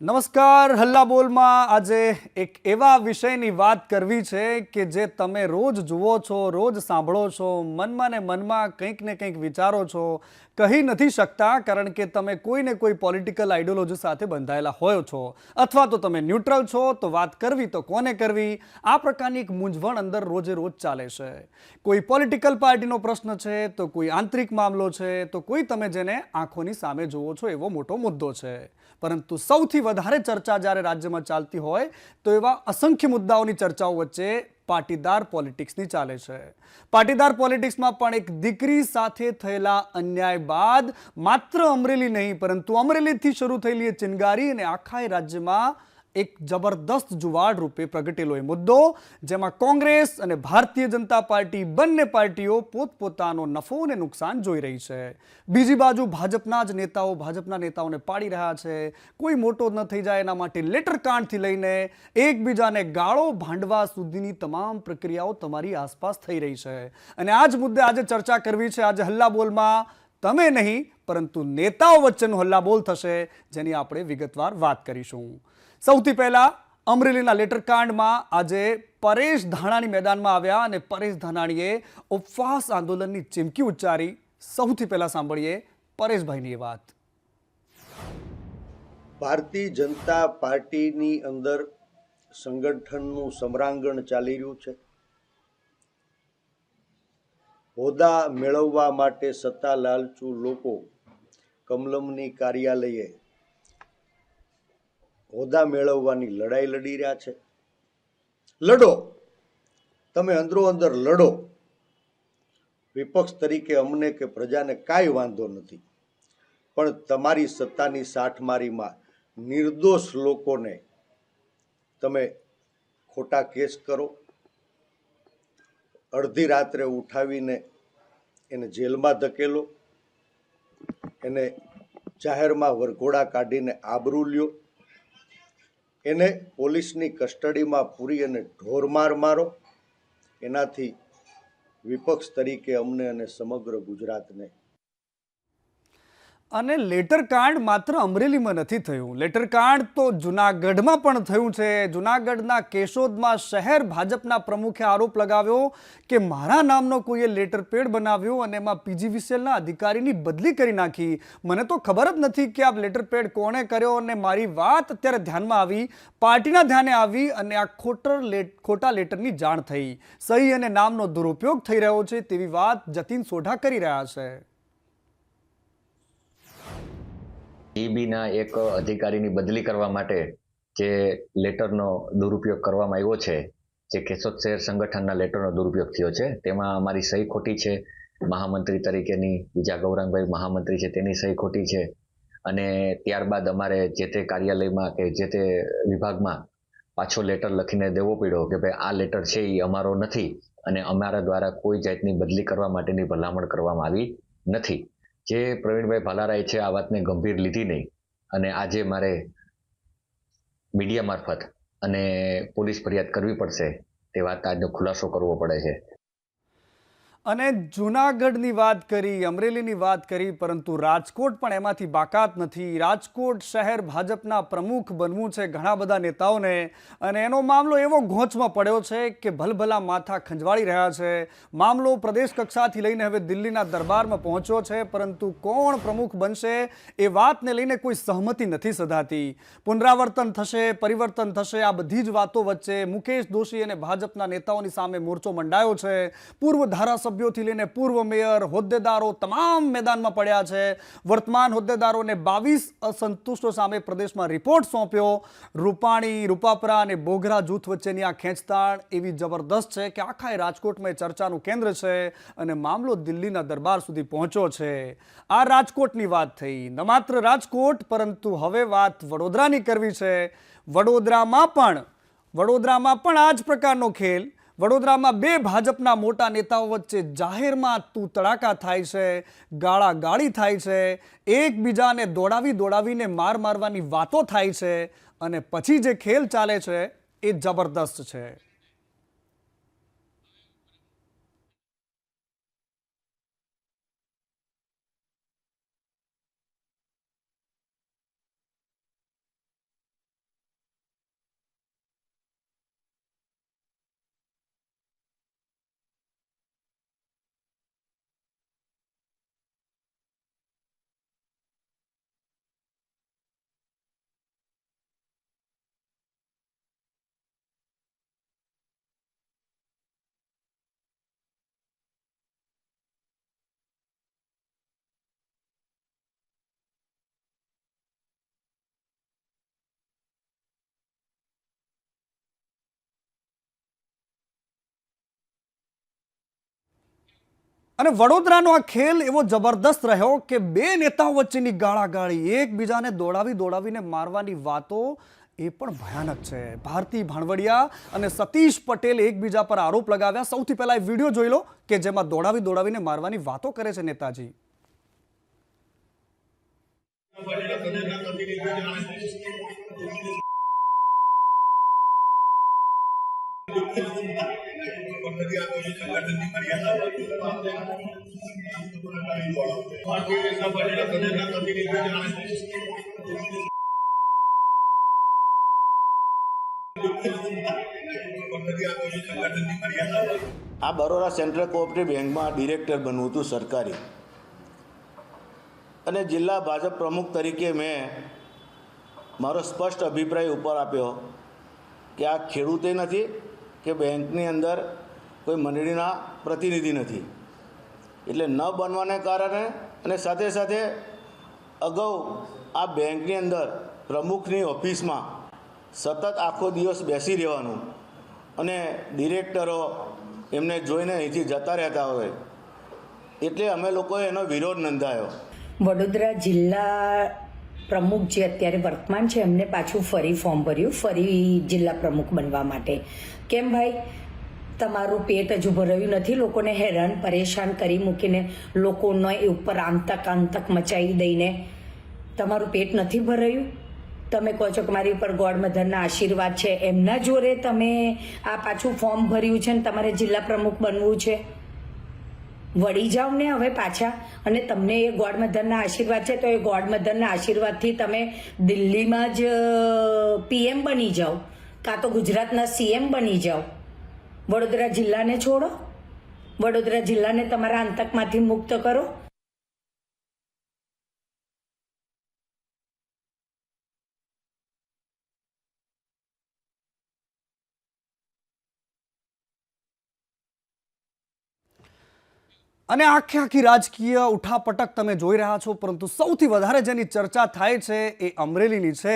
નમસ્કાર. હલ્લા બોલમાં આજે એક એવા વિષયની વાત કરવી છે કે જે તમે રોજ જુઓ છો, રોજ સાંભળો છો, મનમાં ને મનમાં કંઈક ને કંઈક વિચારો છો, કહી નથી શકતા કારણ કે તમે કોઈ ને કોઈ પોલિટિકલ આઈડિયોલોજી સાથે બંધાયેલા હોય છો, અથવા તો તમે ન્યુટ્રલ છો. તો વાત કરવી તો કોને કરવી, આ પ્રકારની એક મૂંઝવણ અંદર રોજે રોજ ચાલે છે. કોઈ પોલિટિકલ પાર્ટીનો પ્રશ્ન છે, તો કોઈ આંતરિક મામલો છે, તો કોઈ તમે જેને આંખોની સામે જુઓ છો એવો મોટો મુદ્દો છે. પરંતુ સૌથી વધારે ચર્ચા જ્યારે રાજ્યમાં ચાલતી હોય તો એવા અસંખ્ય મુદ્દાઓની ચર્ચાઓ વચ્ચે પાટીદાર પોલિટિક્સની ચાલે છે. પાટીદાર પોલિટિક્સમાં પણ એક દીકરી સાથે થયેલા અન્યાય બાદ માત્ર અમરેલી નહીં પરંતુ અમરેલીથી શરૂ થયેલી ચિનગારી અને આખા રાજ્યમાં એક જબરદસ્ત જુવાળ રૂપે પ્રગટેલો એ મુદ્દો, જેમાં કોંગ્રેસ અને ભારતીય જનતા પાર્ટી બંને પાર્ટીઓ પોતપોતાનો નફો અને નુકસાન જોઈ રહી છે. બીજી બાજુ ભાજપના જ નેતાઓ ભાજપના નેતાઓને પાડી રહ્યા છે. કોઈ મોટો ન થઈ જાય એના માટે લેટર કાંડથી લઈને એકબીજાને ગાળો ભાંડવા સુધીની તમામ પ્રક્રિયાઓ તમારી આસપાસ થઈ રહી છે. અને આ જ મુદ્દે આજે ચર્ચા કરવી છે. આજે હલ્લા બોલમાં તમે નહીં પરંતુ નેતાઓ વચ્ચેનો હલ્લા બોલ થશે, જેની આપણે વિગતવાર વાત કરીશું. સૌથી પહેલા અમરેલીના લેટરકાંડમાં આજે પરેશ ધાનાણી મેદાનમાં આવ્યા અને પરેશ ધાનાણીએ ઉપવાસ આંદોલનની ચીમકી ઉચ્ચારી. સૌથી પહેલા સાંભળીએ પરેશભાઈની વાત. ભારતીય જનતા પાર્ટીની અંદર સંગઠનનું સમરાંગણ ચાલી રહ્યું છે. હોદ્દા મેળવવા માટે સત્તા લાલચુ લોકો કમલમની કાર્યાલયે હોદ્દા મેળવવાની લડાઈ લડી રહ્યા છે. લડો, તમે અંદરો અંદર લડો. વિપક્ષ તરીકે અમને કે પ્રજાને કાંઈ વાંધો નથી, પણ તમારી સત્તાની સાઠમારીમાં નિર્દોષ લોકોને તમે ખોટા કેસ કરો, અડધી રાત્રે ઉઠાવીને એને જેલમાં ધકેલો, એને જાહેરમાં વરઘોડા કાઢીને આબરૂ લ્યો, એને પોલીસની કસ્ટડીમાં પૂરી અને ઢોરમાર મારો. એનાથી વિપક્ષ તરીકે અમને અને સમગ્ર ગુજરાતને. અને લેટરકાંડ માત્ર અમરેલીમાં નથી થયું. લેટરકાંડ તો જુનાગઢમાં પણ થયું છે. જુનાગઢના કેશોદમાં શહેર ભાજપના પ્રમુખે આરોપ લગાવ્યો કે મારા નામનો કોઈએ લેટરપેડ બનાવ્યો અને એમાં પીજીવીસીએલના અધિકારીની બદલી કરી નાખી. મને તો ખબર જ નથી કે આ લેટરપેડ કોણે કર્યો, અને મારી વાત અત્યારે ધ્યાનમાં આવી, પાર્ટીના ધ્યાને આવી અને આ ખોટા લેટરની જાણ થઈ. સહી અને નામનો દુરુપયોગ થઈ રહ્યો છે તેવી વાત જતીન સોઢા કરી રહ્યા છે. ઈબીના એક અધિકારીની બદલી કરવા માટે જે લેટરનો દુરુપયોગ કરવામાં આવ્યો છે, જે કેશોદ શહેર સંગઠનના લેટરનો દુરુપયોગ થયો છે, તેમાં અમારી સહી ખોટી છે. મહામંત્રી તરીકેની બીજા ગૌરાંગભાઈ મહામંત્રી છે તેની સહી ખોટી છે. અને ત્યારબાદ અમારે જે તે કાર્યાલયમાં કે જે તે વિભાગમાં પાછો લેટર લખીને દેવો પડ્યો કે ભાઈ આ લેટર છે એ અમારો નથી અને અમારા દ્વારા કોઈ જાતની બદલી કરવા માટેની ભલામણ કરવામાં આવી નથી. જે પ્રવીણભાઈ ભાલારાય છે આ વાતને ગંભીર લીધી નહીં અને આજે મારે મીડિયા મારફત અને પોલીસ ફરિયાદ કરવી પડશે તે વાત આજનો ખુલાસો કરવો પડે છે. અને જૂનાગઢની વાત કરી, અમરેલીની વાત કરી, પરંતુ રાજકોટ પણ એમાંથી બાકાત નથી. રાજકોટ શહેર ભાજપના પ્રમુખ બનવું છે ઘણા બધા નેતાઓને, અને એનો મામલો એવો ઘોંચમાં પડ્યો છે કે ભલભલા માથા ખંજવાળી રહ્યા છે. મામલો પ્રદેશ કક્ષાથી લઈને હવે દિલ્હીના દરબારમાં પહોંચ્યો છે, પરંતુ કોણ પ્રમુખ બનશે એ વાતને લઈને કોઈ સહમતિ નથી સધાતી. પુનરાવર્તન થશે, પરિવર્તન થશે, આ બધી જ વાતો વચ્ચે મુકેશ દોશી અને ભાજપના નેતાઓની સામે મોરચો મંડાયો છે. પૂર્વ ધારાસભ્ય સભ્યોથી લઈને પૂર્વ મેયર, હોદ્દેદારો તમામ મેદાનમાં પડ્યા છે. વર્તમાન હોદ્દેદારોને 22 અસંતુષ્ટો સામે પ્રદેશમાં રિપોર્ટ સોંપ્યો. રૂપાણી, રૂપાપરા અને બોગરા જૂથ વચ્ચેની આ ખેંચતાણ એવી જબરદસ્ત છે કે આખા રાજકોટમાં ચર્ચાનું કેન્દ્ર છે અને મામલો દિલ્હીના દરબાર સુધી પહોંચ્યો છે. આ રાજકોટની વાત થઈ. ન માત્ર રાજકોટ પરંતુ હવે વાત વડોદરાની કરવી છે. વડોદરામાં પણ આ જ પ્રકારનો ખેલ. વડોદરામાં બે ભાજપના મોટા નેતાઓ વચ્ચે જાહેરમાં તું તડાકા થાય છે, ગાળાગાળી થાય છે, એકબીજાને દોડાવીને મારવાની વાતો થાય છે, અને પછી જે ખેલ ચાલે છે એ જબરદસ્ત છે. અને વડોદરાનો આ ખેલ એવો જબરદસ્ત રહ્યો કે બે નેતાઓ વચ્ચેની ગાળાગાળી, એકબીજાને દોડાવીને મારવાની વાતો એ પણ ભયાનક છે. ભારતી ભાણવડિયા અને સતીશ પટેલે એકબીજા પર આરોપ લગાવ્યા. સૌથી પહેલા એ વિડીયો જોઈ લો કે જેમાં દોડાવીને મારવાની વાતો કરે છે નેતાજી. આ બરોડા સેન્ટ્રલ કોઓપરેટિવ બેંકમાં ડિરેક્ટર બનવું હતું સરકારી, અને જિલ્લા ભાજપ પ્રમુખ તરીકે મેં મારો સ્પષ્ટ અભિપ્રાય ઉપર આપ્યો કે આ ખેડૂતે નથી કે બેંકની અંદર કોઈ મંડળીના પ્રતિનિધિ નથી, એટલે ન બનવાને કારણે અને સાથે સાથે અગાઉ આ બેંકની અંદર પ્રમુખની ઓફિસમાં સતત આખો દિવસ બેસી રહેવાનું અને ડિરેક્ટરો એમને જોઈને અહીંથી જતા રહેતા હોય, એટલે અમે લોકોએ એનો વિરોધ નોંધાયો. વડોદરા જિલ્લા પ્રમુખ જે અત્યારે વર્તમાન છે એમને પાછું ફરી ફોર્મ ભર્યું, ફરી જિલ્લા પ્રમુખ બનવા માટે. કેમ ભાઈ, તમારું પેટ હજુ ભરાયું નથી? લોકોને હેરાન પરેશાન કરી મૂકીને, લોકોને ઉપર આંતક મચાવી દઈને તમારું પેટ નથી ભરાયું? તમે કહો છો કે મારી ઉપર ગોડ મધરના આશીર્વાદ છે, એમના જોરે તમે આ પાછું ફોર્મ ભર્યું છે ને તમારે જિલ્લા પ્રમુખ બનવું છે? વળી જાઓ ને હવે પાછા. અને તમને એ ગોડ મધરના આશીર્વાદ છે તો એ ગોડ મધરના આશીર્વાદથી તમે દિલ્હીમાં જ PM બની જાઓ, કાં તો ગુજરાતના CM બની જાઓ. વડોદરા જિલ્લાને છોડો, વડોદરા જિલ્લાને તમારા આંતકમાંથી મુક્ત કરો. અને આખી રાજકીય ઉઠાપટક તમે જોઈ રહ્યા છો, પરંતુ સૌથી વધારે જેની ચર્ચા થાય છે એ અમરેલીની છે.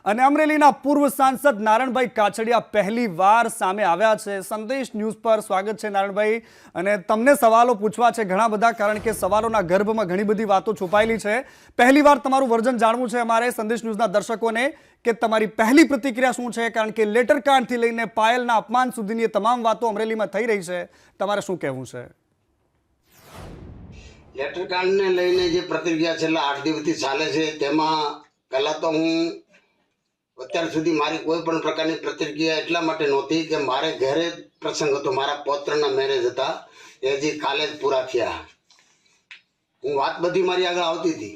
અને અમરેલીના પૂર્વ સાંસદ નારણભાઈ કાછડિયા પહેલી વાર સામે આવ્યા છે. સંદેશ ન્યૂઝ પર સ્વાગત છે નારણભાઈ. અને તમને સવાલો પૂછવા છે ઘણા બધા, કારણ કે સવાલોના ગર્ભમાં ઘણી બધી વાતો છુપાયેલી છે. પહેલી વાર તમારું વર્જન જાણવું છે અમારે સંદેશ ન્યૂઝના દર્શકોને કે તમારી પહેલી પ્રતિક્રિયા શું છે, કારણ કે લેટર કાર્ડથી લઈને પાયલના અપમાન સુધીની તમામ વાતો અમરેલીમાં થઈ રહી છે. તમારે શું કહેવું છે? લેટર કાર્ડને લઈને જે પ્રતિક્રિયા છેલ્લા 8 દિવસથી ચાલે છે તેમાં પહેલાં તો હું અત્યાર સુધી મારી કોઈ પણ પ્રકારની પ્રતિક્રિયા એટલા માટે નહોતી કે મારે ઘરે પ્રસંગ હતો, મારા પૌત્રના મેરેજ હતા, એ હજી કાલે જ પૂરા થયા. હું વાત બધી મારી આગળ આવતી હતી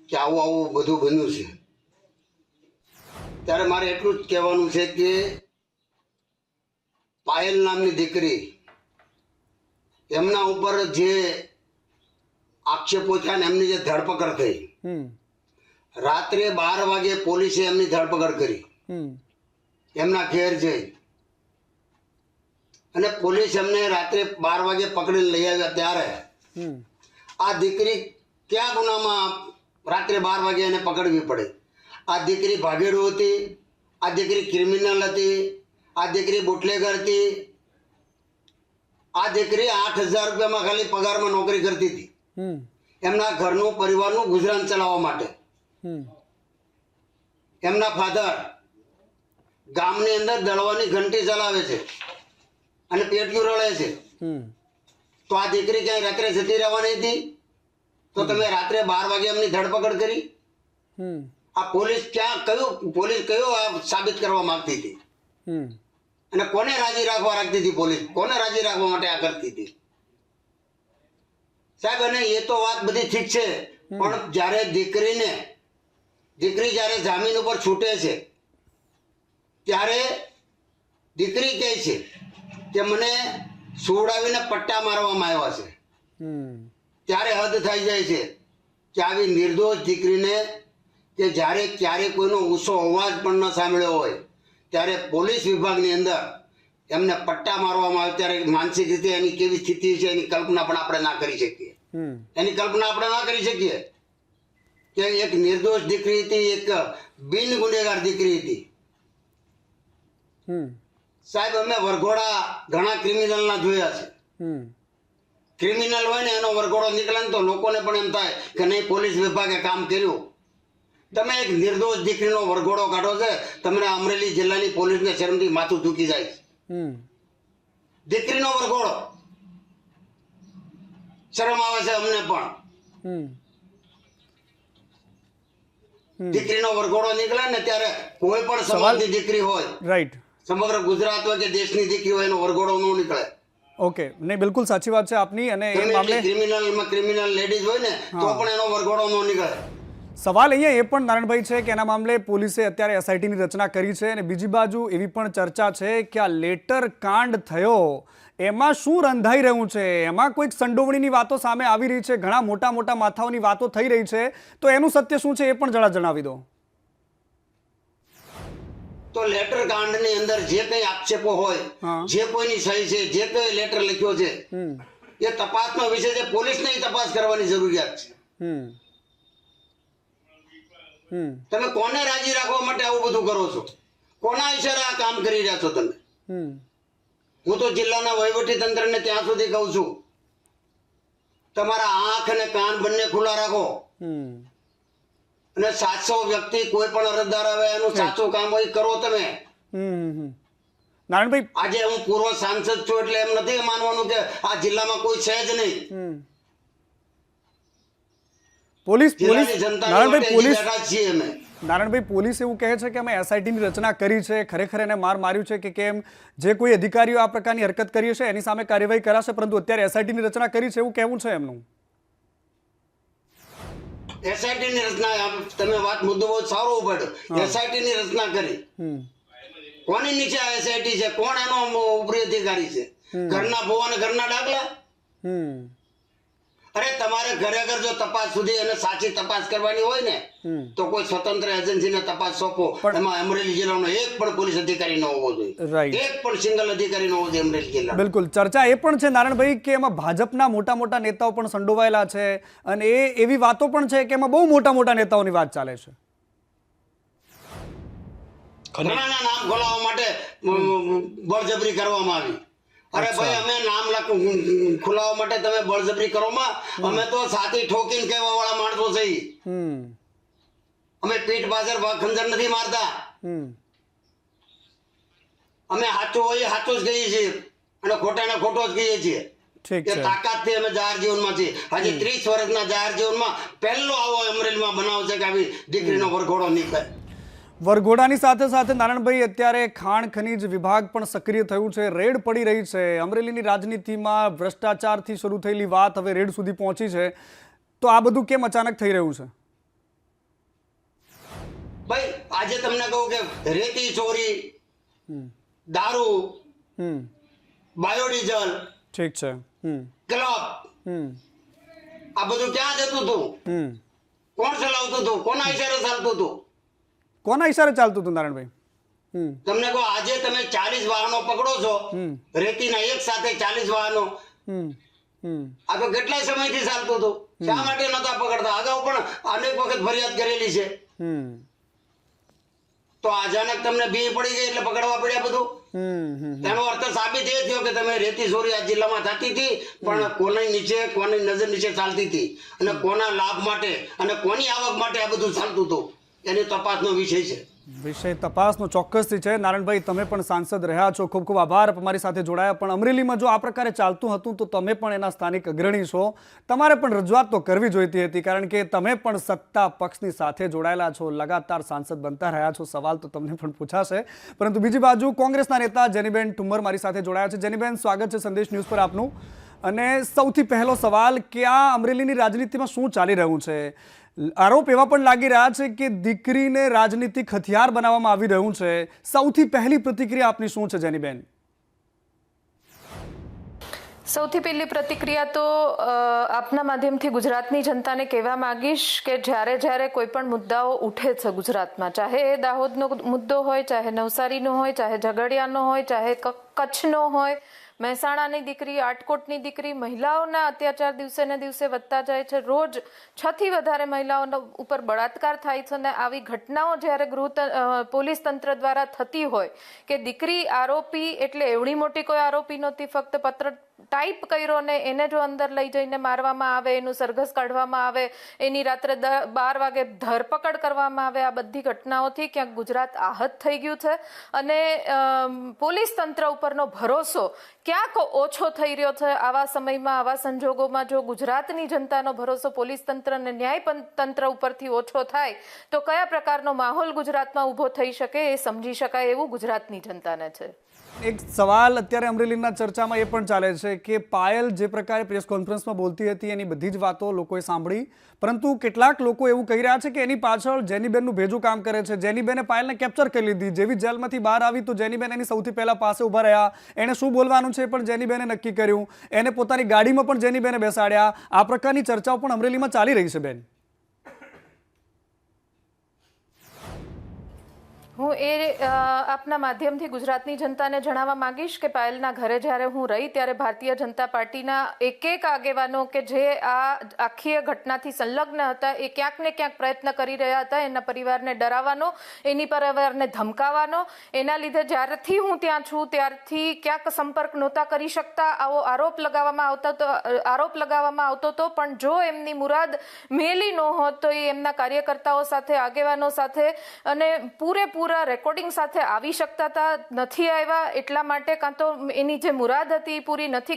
કે આવું બધું બન્યું છે. ત્યારે મારે એટલું જ કહેવાનું છે કે પાયલ નામની દીકરી, એમના ઉપર જે આક્ષેપો થયા ને એમની જે ધરપકડ થઈ, રાત્રે 12 વાગે પોલીસે એમની ધરપકડ કરી, એમના ઘેર જઈ, અને પોલીસ એમને રાત્રે 12 વાગે પકડીને લઈ આવ્યા. ત્યારે આ દીકરી ક્યાં ગુનામાં રાત્રે 12 વાગે એને પકડવી પડે? આ દીકરી ભાગેડુ હતી, આ દીકરી ક્રિમિનલ હતી, આ દીકરી બુટલેગર હતી, આ દીકરી 8,000 રૂપિયામાં ખાલી પગારમાં નોકરી કરતી હતી એમના ઘરનું પરિવારનું ગુજરાન ચલાવવા માટે. એમના ફાધર ગામની અંદર દળવાની ઘંટી ચલાવે છે અને પેટીયું રળે છે. તો આ દીકરી ક્યાંય રાત્રે જતી રહેવાની હતી? તો તમે રાત્રે 12 વાગે એમની ધરપકડ કરી? આ પોલીસ કયો આ સાબિત કરવા માંગતી હતી? અને કોને રાજી રાખવા રાખતી હતી? પોલીસ કોને રાજી રાખવા માટે આ કરતી હતી? સાહેબ, અને એ તો વાત બધી ઠીક છે, પણ જ્યારે દીકરી જ્યારે જામીન ઉપર છૂટે છે ત્યારે દીકરી કહે છે કે મને સુવડાવીને પટ્ટા મારવામાં આવ્યા છે. ત્યારે હદ થઈ જાય છે કે આવી નિર્દોષ દીકરીને, કે જ્યારે ક્યારે કોઈનો ઊંચો અવાજ પણ ન સાંભળ્યો હોય, ત્યારે પોલીસ વિભાગની અંદર એમને પટ્ટા મારવામાં આવે ત્યારે માનસિક રીતે એની કેવી સ્થિતિ છે એની કલ્પના પણ આપણે ના કરી શકીએ. એની કલ્પના આપણે ના કરી શકીએ કે એક નિર્દોષ દીકરી હતી, એક બિન ગુનેગાર દીકરી હતી. સાહેબ, અમે વરઘોડા ઘણા ક્રિમિનલના જોયા છે, ક્રિમિનલ હોય ને એનો વરઘોડો નીકળે ને તો લોકોને પણ એમ થાય કે નહીં પોલીસ વિભાગે કામ કર્યું. તમે એક નિર્દોષ દીકરીનો વરઘોડો કાઢો છે, તમને અમરેલી જિલ્લાની પોલીસને શરમથી માથું ઝૂકી જાય. દીકરીનો વરઘોડો શરમ આવે છે અમને પણ. દીકરીનો વરઘોડો નીકળે ને ત્યારે કોઈ પણ સમાજની દીકરી હોય, રાઈટ, સમગ્ર ગુજરાત હોય કે દેશની દીકરી હોય, એનો વરઘોડો ન નીકળે. ઓકે, નહીં બિલકુલ સાચી વાત છે આપની. અને એ મામલે ક્રિમિનલ લેડીઝ હોય ને તો પણ એનો વરઘોડો ન નીકળે. સવાલ અહીંયા એ પણ નારાયણભાઈ છે કે એના મામલે પોલીસે અત્યારે એસઆઈટીની રચના કરી છે, અને બીજી બાજુ એવી પણ ચર્ચા છે કે આ લેટર કાંડ થયો એમાં શું રંધાઈ રહ્યું છે, એમાં કોઈક સંડોવણીની વાતો સામે આવી રહી છે, ઘણા મોટા મોટા માથાઓની વાતો થઈ રહી છે, તો એનું સત્ય શું છે એ પણ જરા જણાવી દો. તો લેટર કાંડની અંદર જે કંઈ આક્ષેપો હોય, જે કોઈની સહી છે, જે કંઈ લેટર લખ્યો છે એ તપાસનો વિષય છે. પોલીસને તપાસ કરવાની જરૂરિયાત છે. તમે કોને રાજી રાખવા માટે આવું બધું કરો છો? કોના ઈશારે આ કામ કરી રહ્યા છો તમે? હું તો જિલ્લાના વહીવટી તંત્રને ત્યાં સુધી કહું છું, તમારા આંખ અને કાન બંને ખુલ્લા રાખો અને સાચો વ્યક્તિ કોઈ પણ અરજદાર આવે એનું સાચું કામ હોય કરો તમે. નારાયણભાઈ, આજે હું પૂર્વ સાંસદ છું એટલે એમ નથી માનવાનું કે આ જિલ્લામાં કોઈ છે જ નહીં. નારાયણભાઈ, પોલીસ એવું કહે છે કે અમે એસઆઈટીની રચના કરી છે, ખરેખર એને માર માર્યું છે કે કેમ, જે કોઈ અધિકારીઓ આ પ્રકારની હરકત કરી છે એની સામે કાર્યવાહી કરાશે, પરંતુ અત્યારે એસઆઈટીની રચના કરી છે એવું કહેવું છે એમનું. એસઆઈટીની રચના, તમે વાત મુદ્દો બહુ સારો ઉપાડ્યો. એસઆઈટીની રચના કરી, કોની નીચે આ એસઆઈટી છે? કોણ એનો ઉપરી અધિકારી છે? ઘરના ભો અને ઘરના દાખલા? અરે તમારે ખરેખર જો તપાસ સુધી અને સાચી તપાસ કરવાની હોય ને તો કોઈ સ્વતંત્ર એજન્સીને તપાસ સોંપો. એમાં અમરેલી જિલ્લાનો એક પણ પોલીસ અધિકારી ન હોવો જોઈએ, એક પણ સિંગલ અધિકારી ન હોવો જોઈએ અમરેલી જિલ્લા. બિલકુલ, ચર્ચા એ પણ છે નારાયણભાઈ કે એમાં ભાજપના મોટા મોટા નેતાઓ પણ સંડોવાયેલા છે, અને એ એવી વાતો પણ છે કે એમાં બહુ મોટા મોટા નેતાઓની વાત ચાલે છે. ઘણાના નામ ખોલાવવા માટે બળજબરી કરવામાં આવી. અરે ભાઈ, અમે નામ ખોલાવવા માટે તમે બળજબરી કરો માં? અમે તો સાથી ઠોકીને કહેવા વાળા માણસો છે. અમે પીઠ પાછળ ખંજર નથી મારતા. અમે સાચું હોય સાચું જ કહીએ છીએ અને ખોટાને ખોટો જ કહીએ છીએ. એ તાકાતથી અમે જાહેર જીવનમાં છીએ. હજી 30 વર્ષના જાહેર જીવનમાં પહેલો આવો અમરેલીમાં બનાવ છે કે આવી દીકરીનો વરઘોડો નીકળે. વરઘોડાની સાથે સાથે નારાયણભાઈ અત્યારે ખાણ ખનીજ વિભાગ પણ સક્રિય થયું છે, રેડ પડી રહી છે. અમરેલીની રાજનીતિમાં ભ્રષ્ટાચારથી શરૂ થયેલી વાત હવે રેડ સુધી પહોંચી છે, તો આ બધું કેમ અચાનક થઈ રહ્યું છે? ભાઈ, આજે તમને કહું કે રેતી ચોરી, દારૂ, બાયોડીઝલ, ઠીક છે, ક્લબ, આ બધું ક્યાં જતું હતું? કોણ ચલાવતું હતું? કોના ઈશારે ચાલતું હતું? કોના ઈશારે ચાલતું હતું નારાયણભાઈ? તમને કહો, આજે તમે 40 વાહનો પકડો છો, રેતીના એક સાથે 40 વાહનો. આ તો કેટલા સમયથી ચાલતું હતું? શા માટે નતા પકડતા? અગાઉ પણ અનેક વખત ફરિયાદ કરેલી છે. તો અચાનક તમને બી પડી ગઈ એટલે પકડવા પડ્યા બધું? તેનો અર્થ સાબિત એ થયો કે તમે રેતી ચોરી આ જિલ્લામાં થતી હતી, પણ કોની નીચે, કોની નજર નીચે ચાલતી હતી અને કોના લાભ માટે અને કોની આવક માટે આ બધું ચાલતું હતું, એની તપાસનો વિષય છે. વિષય તપાસનો ચોક્કસથી છે. નારાયણભાઈ, તમે પણ સાંસદ રહ્યા છો, ખૂબ ખૂબ આભાર અમારી સાથે જોડાયા. પણ અમરેલીમાં જો આ પ્રકારે ચાલતું હતું તો તમે પણ એના સ્થાનિક અગ્રણી છો, તમારે પણ રજૂઆત તો કરવી જોઈતી હતી, કારણ કે તમે પણ સત્તા પક્ષની સાથે જોડાયેલા છો, લગાતાર સાંસદ બનતા રહ્યા છો, સવાલ તો તમને પણ પૂછાશે. પરંતુ બીજી બાજુ કોંગ્રેસના નેતા જેનીબેન ઠુમ્મર મારી સાથે જોડાયા છે. જેનીબેન, સ્વાગત છે સંદેશ ન્યૂઝ પર આપનું. અને સૌથી પહેલો સવાલ કે આ અમરેલીની રાજનીતિમાં શું ચાલી રહ્યું છે? આરોપ એવા પણ લાગી રહ્યા છે કે દીકરીને રાજનીતિક હથિયાર બનાવવામાં આવી રહ્યું છે. સૌથી પહેલી પ્રતિક્રિયા આપની શું છે જેનીબેન? સૌથી પહેલી પ્રતિક્રિયા તો આપના માધ્યમથી ગુજરાતની જનતાને કહેવા માંગીશ કે જ્યારે કોઈ પણ મુદ્દાઓ ઉઠે છે ગુજરાતમાં, ચાહે એ દાહોદનો મુદ્દો હોય, ચાહે નવસારીનો હોય, ચાહે ઝઘડિયાનો હોય, ચાહે કચ્છનો હોય, મહેસાણાની દીકરી, આટકોટની દીકરી, મહિલાઓના અત્યાચાર દિવસે ને દિવસે વધતા જાય છે. રોજ 6 થી વધારે મહિલાઓ ઉપર બળાત્કાર થાય છે, અને આવી ઘટનાઓ જ્યારે પોલીસ તંત્ર દ્વારા થતી હોય કે દીકરી આરોપી એટલે એવડી મોટી કોઈ આરોપી નહોતી, ફક્ત ટાઈપ કર્યો ને એને જો અંદર લઈ જઈને મારવામાં આવે, એનું સરઘસ કાઢવામાં આવે, એની રાત્રે 12 વાગે ધરપકડ કરવામાં આવે, આ બધી ઘટનાઓથી ક્યાંક ગુજરાત આહત થઈ ગયું છે અને પોલીસ તંત્ર ઉપરનો ભરોસો ક્યાંક ઓછો થઈ રહ્યો છે. આવા સમયમાં, આવા સંજોગોમાં જો ગુજરાતની જનતાનો ભરોસો પોલીસ તંત્ર અને ન્યાય તંત્ર ઉપરથી ઓછો થાય તો કયા પ્રકારનો માહોલ ગુજરાતમાં ઊભો થઈ શકે એ સમજી શકાય એવું ગુજરાતની જનતાને છે. એક સવાલ અત્યારે અમરેલીના ચર્ચામાં એ પણ ચાલે છે કે પાયલ જે પ્રકારે પ્રેસ કોન્ફરન્સમાં બોલતી હતી એની બધી જ વાતો લોકોએ સાંભળી, પરંતુ કેટલાક લોકો એવું કહી રહ્યા છે કે એની પાછળ જેનીબેનનું ભેજું કામ કરે છે. જેનીબેને પાયલને કેપ્ચર કરી લીધી. જેવી જેલમાંથી બહાર આવી તો જેનીબેન એની સૌથી પહેલા પાસે ઊભા રહ્યા. એને શું બોલવાનું છે પણ જેનીબેને નક્કી કર્યું. એને પોતાની ગાડીમાં પણ જેનીબેને બેસાડ્યા. આ પ્રકારની ચર્ચાઓ પણ અમરેલીમાં ચાલી રહી છે બેન. હું આપના માધ્યમથી ગુજરાતની જનતાને જણાવવા માંગીશ કે પાયલના ઘરે જ્યારે હું રહી ત્યારે ભારતીય જનતા પાર્ટીના એક આગેવાનો કે જે આ આખી ઘટનાથી સંલગ્ન હતા એ ક્યાંક ને ક્યાંક પ્રયત્ન કરી રહ્યા હતા એના પરિવારને ડરાવવાનો, એની પરિવારને ધમકાવવાનો. એના લીધે જ્યારથી હું ત્યાં છું ત્યારથી ક્યાંક સંપર્ક નહોતા કરી શકતા. આવો આરોપ લગાવવામાં આવતો હતો, પણ જો એમની મુરાદ મેલી ન હોત તો એ એમના કાર્યકર્તાઓ સાથે, આગેવાનો સાથે અને પૂરેપૂરા રેકોર્ડિંગ સાથે આવી શકતા હતા. નથી આવ્યા એટલા માટે, કાં તો એની જે મુરાદ હતી એ પૂરી નથી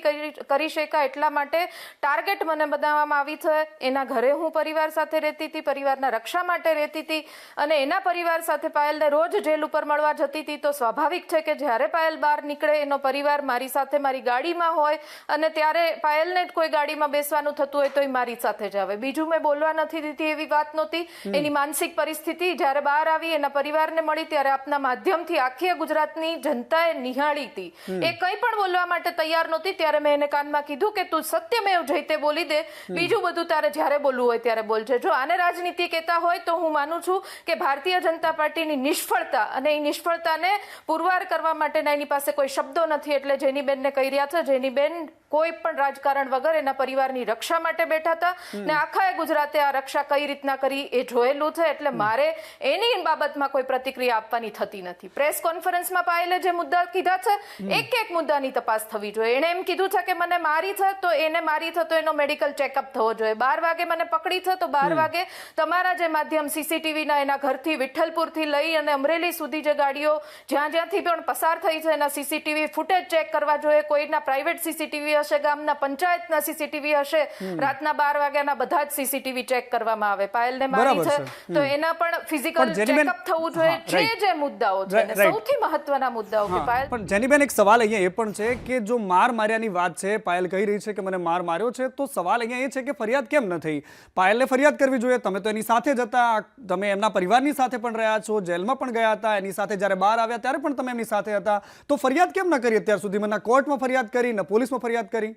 કરી શક્યા એટલા માટે ટાર્ગેટ મને બનાવવામાં આવી છે. એના ઘરે હું પરિવાર સાથે રહેતી હતી, પરિવારના રક્ષા માટે રહેતી હતી અને એના પરિવાર સાથે પાયલને રોજ જેલ ઉપર મળવા જતી હતી. તો સ્વાભાવિક છે કે જ્યારે પાયલ બહાર નીકળે એનો પરિવાર મારી સાથે મારી ગાડીમાં હોય અને ત્યારે પાયલને કોઈ ગાડીમાં બેસવાનું થતું હોય તો એ મારી સાથે જ આવે. બીજું મેં બોલવા નથી દીધી એવી વાત નહોતી. એની માનસિક પરિસ્થિતિ જ્યારે બહાર આવી એના પરિવારને મળી ત્યારે આપના માધ્યમથી આખી ગુજરાતની જનતાએ નિહાળી હતી. એ કંઈ પણ બોલવા માટે તૈયાર નહોતી. ત્યારે મેં એને કાનમાં કીધું કે તું સત્યમેવ જયતે બોલી દે, બીજું બધું તારે જ્યારે બોલવું હોય ત્યારે બોલજે. જો આને રાજનીતિ કહેતા હોય તો હું માનું છું કે ભારતીય જનતા પાર્ટીની નિષ્ફળતા અને એ નિષ્ફળતાને પુરવાર કરવા માટેના એની પાસે કોઈ શબ્દો નથી. એટલે જેનીબેનને કહી રહ્યા છે, જેનીબેન કોઈ પણ રાજકારણ વગર એના પરિવારની રક્ષા માટે બેઠા હતા ને આખા ગુજરાતે આ રક્ષા કઈ રીતના કરી એ જોયેલું છે. એટલે મારે એની બાબતમાં કોઈ પ્રતિક્રિયા આપવાની થતી નથી. પ્રેસ કોન્ફરન્સમાં પાયલે જે મુદ્દા કીધા છે એક મુદ્દાની તપાસ થવી જોઈએ. એને એમ કીધું છે કે મને મારી છે તો એને મારી છે તો એનો મેડિકલ ચેકઅપ થવો જોઈએ. 12 વાગે મને પકડી છે તો 12 વાગે તમારા જે માધ્યમ સીસીટીવીના એના ઘરથી વિઠ્ઠલપુરથી લઈ અને અમરેલી સુધી જે ગાડીઓ જ્યાંથી પણ પસાર થઈ છે એના સીસીટીવી ફૂટેજ ચેક કરવા જોઈએ. કોઈના પ્રાઇવેટ સીસીટીવી હશે, ગામના પંચાયતના સીસીટીવી હશે, રાતના 12 વાગ્યાના બધા જ સીસીટીવી ચેક કરવામાં આવે. પાયલને મારી છે તો એના પણ ફિઝિકલ ચેકઅપ થવું જોઈએ. જે મુદ્દાઓ છે સૌથી મહત્વના મુદ્દાઓ કે પાયલ. પણ જેનીબેન એક સવાલ અહીંયા એ પણ છે કે જો માર્યાની વાત છે, પાયલ કહી રહી છે કે મને માર્યો છે, તો સવાલ અહીંયા એ છે કે ફરિયાદ કેમ ન થઈ? પાયલને ફરિયાદ કરવી જોઈએ. તમે તો એની સાથે જ હતા, તમે એમના પરિવારની સાથે પણ રહ્યા છો, જેલમાં પણ ગયા હતા, એની સાથે જ્યારે બહાર આવ્યા ત્યારે પણ તમે એમની સાથે હતા. તો ફરિયાદ કેમ ન કરી અત્યાર સુધી? મને કોર્ટમાં ફરિયાદ કરી, ને પોલીસમાં ફરિયાદ કરી.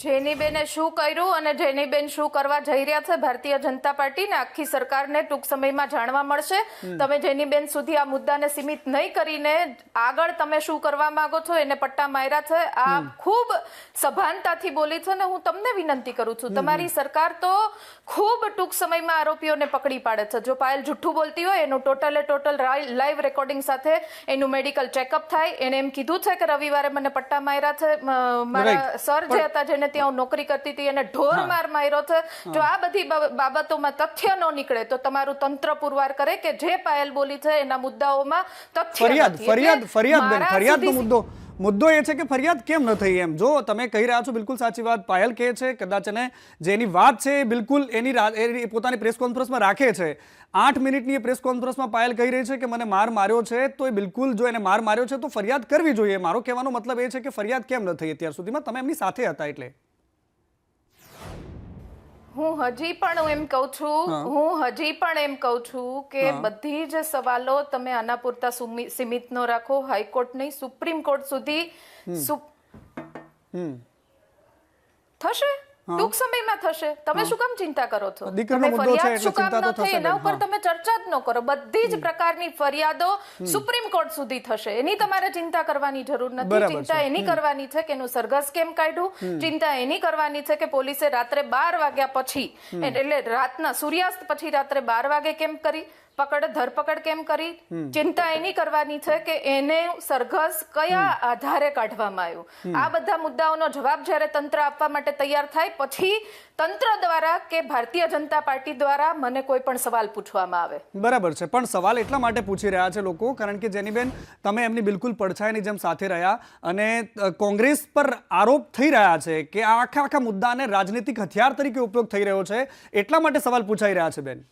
જેનીબેને શું કર્યું અને જેનીબેન શું કરવા જઈ રહ્યા છે ભારતીય જનતા પાર્ટીને આખી સરકારને ટૂંક સમયમાં જાણવા મળશે. તમે જેનીબેન સુધી આ મુદ્દાને સીમિત નહીં કરીને આગળ તમે શું કરવા માંગો છો એને પટ્ટા માર્યા છે. આ ખૂબ સભાનતાથી બોલી છે ને હું તમને વિનંતી કરું છું, તમારી સરકાર તો ખૂબ ટૂંક સમયમાં આરોપીઓને પકડી પાડે છે. જો પાયલ જુઠ્ઠું બોલતી હોય એનું ટોટલ લાઈવ રેકોર્ડિંગ સાથે એનું મેડિકલ ચેકઅપ થાય. એને એમ કીધું છે કે રવિવારે મને પટ્ટા માર્યા છે. મારા સર જે હતા જેને ત્યાં નોકરી કરતી હતી એને ઢોર માર માર્યો છે. જો આ બધી બાબતોમાં તથ્ય ન નીકળે તો તમારું તંત્ર પુરવાર કરે કે જે પાયલ બોલી છે એના મુદ્દાઓમાં તથ્ય નથી. ફરિયાદનો મુદ્દો એ છે કે ફરિયાદ કેમ ન થઈ? એમ જો તમે કહી રહ્યા છો બિલકુલ સાચી વાત. પાયલ કહે છે કદાચ અને જેની વાત છે બિલકુલ એની પોતાની પ્રેસ કોન્ફરન્સમાં રાખે છે. 8 મિનિટની એ પ્રેસ કોન્ફરન્સમાં પાયલ કહી રહી છે કે મને માર્યો છે, તો એ બિલકુલ જો એને માર્યો છે તો ફરિયાદ કરવી જોઈએ. મારો કહેવાનો મતલબ એ છે કે ફરિયાદ કેમ ન થઈ અત્યાર સુધીમાં? તમે એમની સાથે હતા એટલે. હું હજી પણ એમ કહું છું કે બધી જ સવાલો તમે આના પૂરતા સીમિત ન રાખો. હાઈકોર્ટ નહીં, સુપ્રીમ કોર્ટ સુધી થશે ટૂંક સમયમાં થશે. તમે શું કામ ચિંતા કરો છો? દીકરીનો તમે મુદ્દો છે ફરિયાદ એટલે શું કામ ચિંતા તો ન થઈ થશે એના બેન. ઉપર હા. તમે ચર્ચા જ ન કરો. બધી જ પ્રકારની ફરિયાદો સુપ્રીમ કોર્ટ સુધી થશે. એની તમારે ચિંતા કરવાની જરૂર નથી. બરાબર ચિંતા એની કરવાની છે કે એનું સરઘસ કેમ કાઢ્યું. ચિંતા એની કરવાની છે કે પોલીસે રાત્રે 12 વાગ્યા પછી એટલે રાતના સૂર્યાસ્ત પછી રાત્રે 12 વાગે કેમ કરી, ધરપકડ કેમ કરી. ચિંતા એની કરવાની છે કે એને સરઘસ કયા આધારે કાઢવામાં આવ્યું. આ બધા મુદ્દાઓનો જવાબ જ્યારે તંત્ર આપવા માટે તૈયાર થાય પછી તંત્ર દ્વારા કે ભારતીય જનતા પાર્ટી દ્વારા મને કોઈ પણ સવાલ પૂછવામાં આવે. બરાબર છે, પણ સવાલ એટલા માટે પૂછી રહ્યા છે લોકો કારણ કે જેનીબેન તમે એમની બિલકુલ પડછાયાની જેમ સાથે રહ્યા અને કોંગ્રેસ પર આરોપ થઈ રહ્યા છે કે આ આખા મુદ્દાને રાજનીતિક હથિયાર તરીકે ઉપયોગ થઈ રહ્યો છે, એટલા માટે સવાલ પૂછાઈ રહ્યા છે બેન.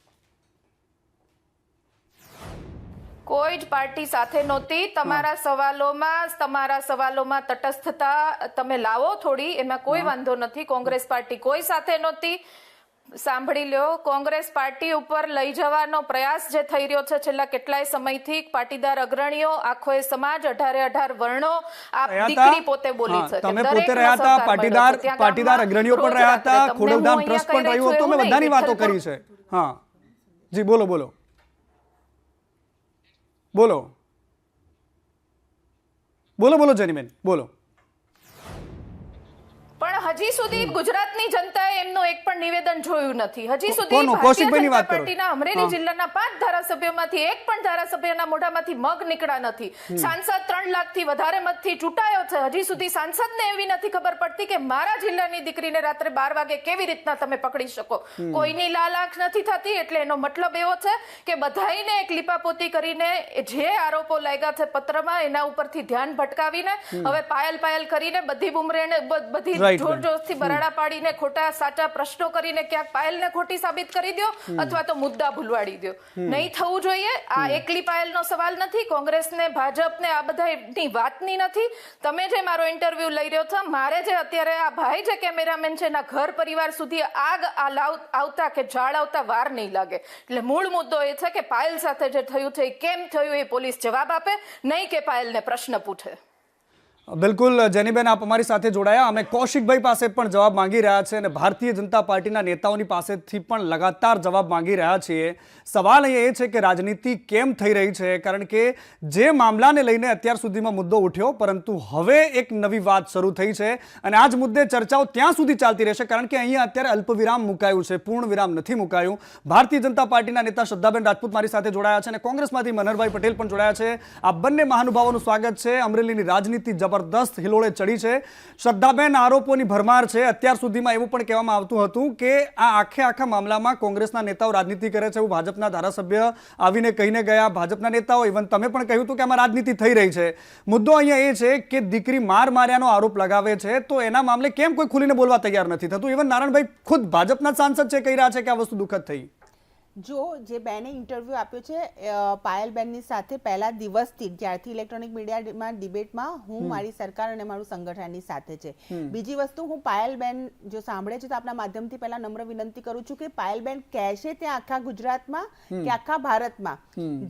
કોઈ જ પાર્ટી સાથે નહોતી. તમારા સવાલોમાં તટસ્થતા તમે લાવો થોડી, એમાં કોઈ વાંધો નથી. કોંગ્રેસ પાર્ટી કોઈ સાથે નહોતી. સાંભળી લ્યો, કોંગ્રેસ પાર્ટી ઉપર લઈ જવાનો પ્રયાસ જે થઈ રહ્યો છે છેલ્લા કેટલાય સમયથી, પાટીદાર અગ્રણીઓ, આખો એ સમાજ, 18 વર્ણો, આ દીકરી પોતે બોલી છે. તમે પોતે રહ્યા હતા, પાટીદાર અગ્રણીઓ પણ રહ્યા હતા, ખોડલધામ ટ્રસ્ટ પણ રહ્યું હતું, અમે બધાની વાતો કરી છે. હા જી, બોલો બોલો બોલો બોલો બોલો જેનીબેન બોલો. પણ હજી સુધી ગુજરાતની જનતાએ એમનું એક પણ નિવેદન જોયું નથી. હજી સુધી કોનું? ભારતીય કૌશિકભાઈની વાત જનતા કરો. પાર્ટીના અમરેલી જિલ્લાના 5 ધારાસભ્યોમાંથી એક પણ ધારાસભ્યના મોઢામાંથી મગ નીકળ્યા નથી. સાંસદ 3 લાખથી વધારે મતથી ચૂંટાયો છે. હજી સુધી સાંસદને એવી નથી ખબર પડતી કે મારા જિલ્લાની દીકરીને રાત્રે 12 વાગે કેવી રીતના તમે પકડી શકો. કોઈની લાલાખ નથી થતી. એટલે એનો મતલબ એવો છે કે બધાઈને એક લીપાપોતી કરીને જે આરોપો લાગ્યા છે પત્રમાં એના ઉપરથી ધ્યાન ભટકાવીને હવે પાયલ કરીને બધી બુમરેને બધી જોર જોરથી બરાડા પાડીને ખોટા સાચા પ્રશ્નો કરીને ક્યાંક પાયલને ખોટી સાબિત કરી દો અથવા તો મુદ્દા ભૂલવાડી દો. નહીં થવું જોઈએ. આ એકલી પાયલનો સવાલ નથી. કોંગ્રેસને, ભાજપને આ બધાની વાતની નથી. તમે જે મારો ઇન્ટરવ્યુ લઈ રહ્યો છો, મારે જે અત્યારે આ ભાઈ જે કેમેરામેન છે એના ઘર પરિવાર સુધી આગ આવતા કે જાળ આવતા વાર નહીં લાગે. એટલે મૂળ મુદ્દો એ છે કે પાયલ સાથે જે થયું છે એ કેમ થયું એ પોલીસ જવાબ આપે, નહીં કે પાયલને પ્રશ્ન પૂછે. બિલકુલ જેનીબેન, આપ અમારી સાથે જોડાયા. અમે કૌશિકભાઈ પાસે પણ જવાબ માંગી રહ્યા છે અને ભારતીય જનતા પાર્ટીના નેતાઓની પાસેથી પણ લગાતાર જવાબ માંગી રહ્યા છીએ. સવાલ અહીંયા એ છે કે રાજનીતિ કેમ થઈ રહી છે, કારણ કે જે મામલાને લઈને અત્યાર સુધીમાં મુદ્દો ઉઠ્યો, પરંતુ હવે એક નવી વાત શરૂ થઈ છે અને આ જ મુદ્દે ચર્ચાઓ ત્યાં સુધી ચાલતી રહેશે કારણ કે અહીંયા અત્યારે અલ્પવિરામ મુકાયું છે, પૂર્ણ વિરામ નથી મુકાયું. ભારતીય જનતા પાર્ટીના નેતા શ્રદ્ધાબેન રાજપૂત મારી સાથે જોડાયા છે અને કોંગ્રેસમાંથી મનહરભાઈ પટેલ પણ જોડાયા છે. આ બંને મહાનુભાવોનું સ્વાગત છે. અમરેલીની રાજનીતિ જબરદસ્ત હિલોળે ચડી છે. શ્રદ્ધાબેન, આરોપોની ભરમાર છે. અત્યાર સુધીમાં એવું પણ કહેવામાં આવતું હતું કે આ આખા મામલામાં કોંગ્રેસના નેતાઓ રાજનીતિ કરે છે, એવું ભાજપના ધારાસભ્ય આવીને કહીને ગયા. ભાજપના નેતાઓ, ઇવન તમે પણ કહ્યું હતું કે આમાં રાજનીતિ થઈ રહી છે. મુદ્દો અહીંયા એ છે કે દીકરી માર્યાનો આરોપ લગાવે છે તો એના મામલે કેમ કોઈ ખુલીને બોલવા તૈયાર નથી થતું. ઇવન નારાયણભાઈ ખુદ ભાજપના સાંસદ છે, કહી રહ્યા છે કે આ વસ્તુ દુઃખદ થઈ. જો જે બેને ઇન્ટરવ્યૂ આપ્યો છે પાયલબેનની સાથે પહેલા દિવસથી જ્યારથી ઇલેક્ટ્રોનિક મીડિયામાં ડિબેટમાં હું મારી સરકાર અને મારું સંગઠનની સાથે છે. બીજી વસ્તુ, હું પાયલબેન જો સાંભળે છે તો આપણા માધ્યમથી પહેલા નમ્ર વિનંતી કરું છું કે પાયલબેન કહેશે ત્યાં આખા ગુજરાતમાં કે આખા ભારતમાં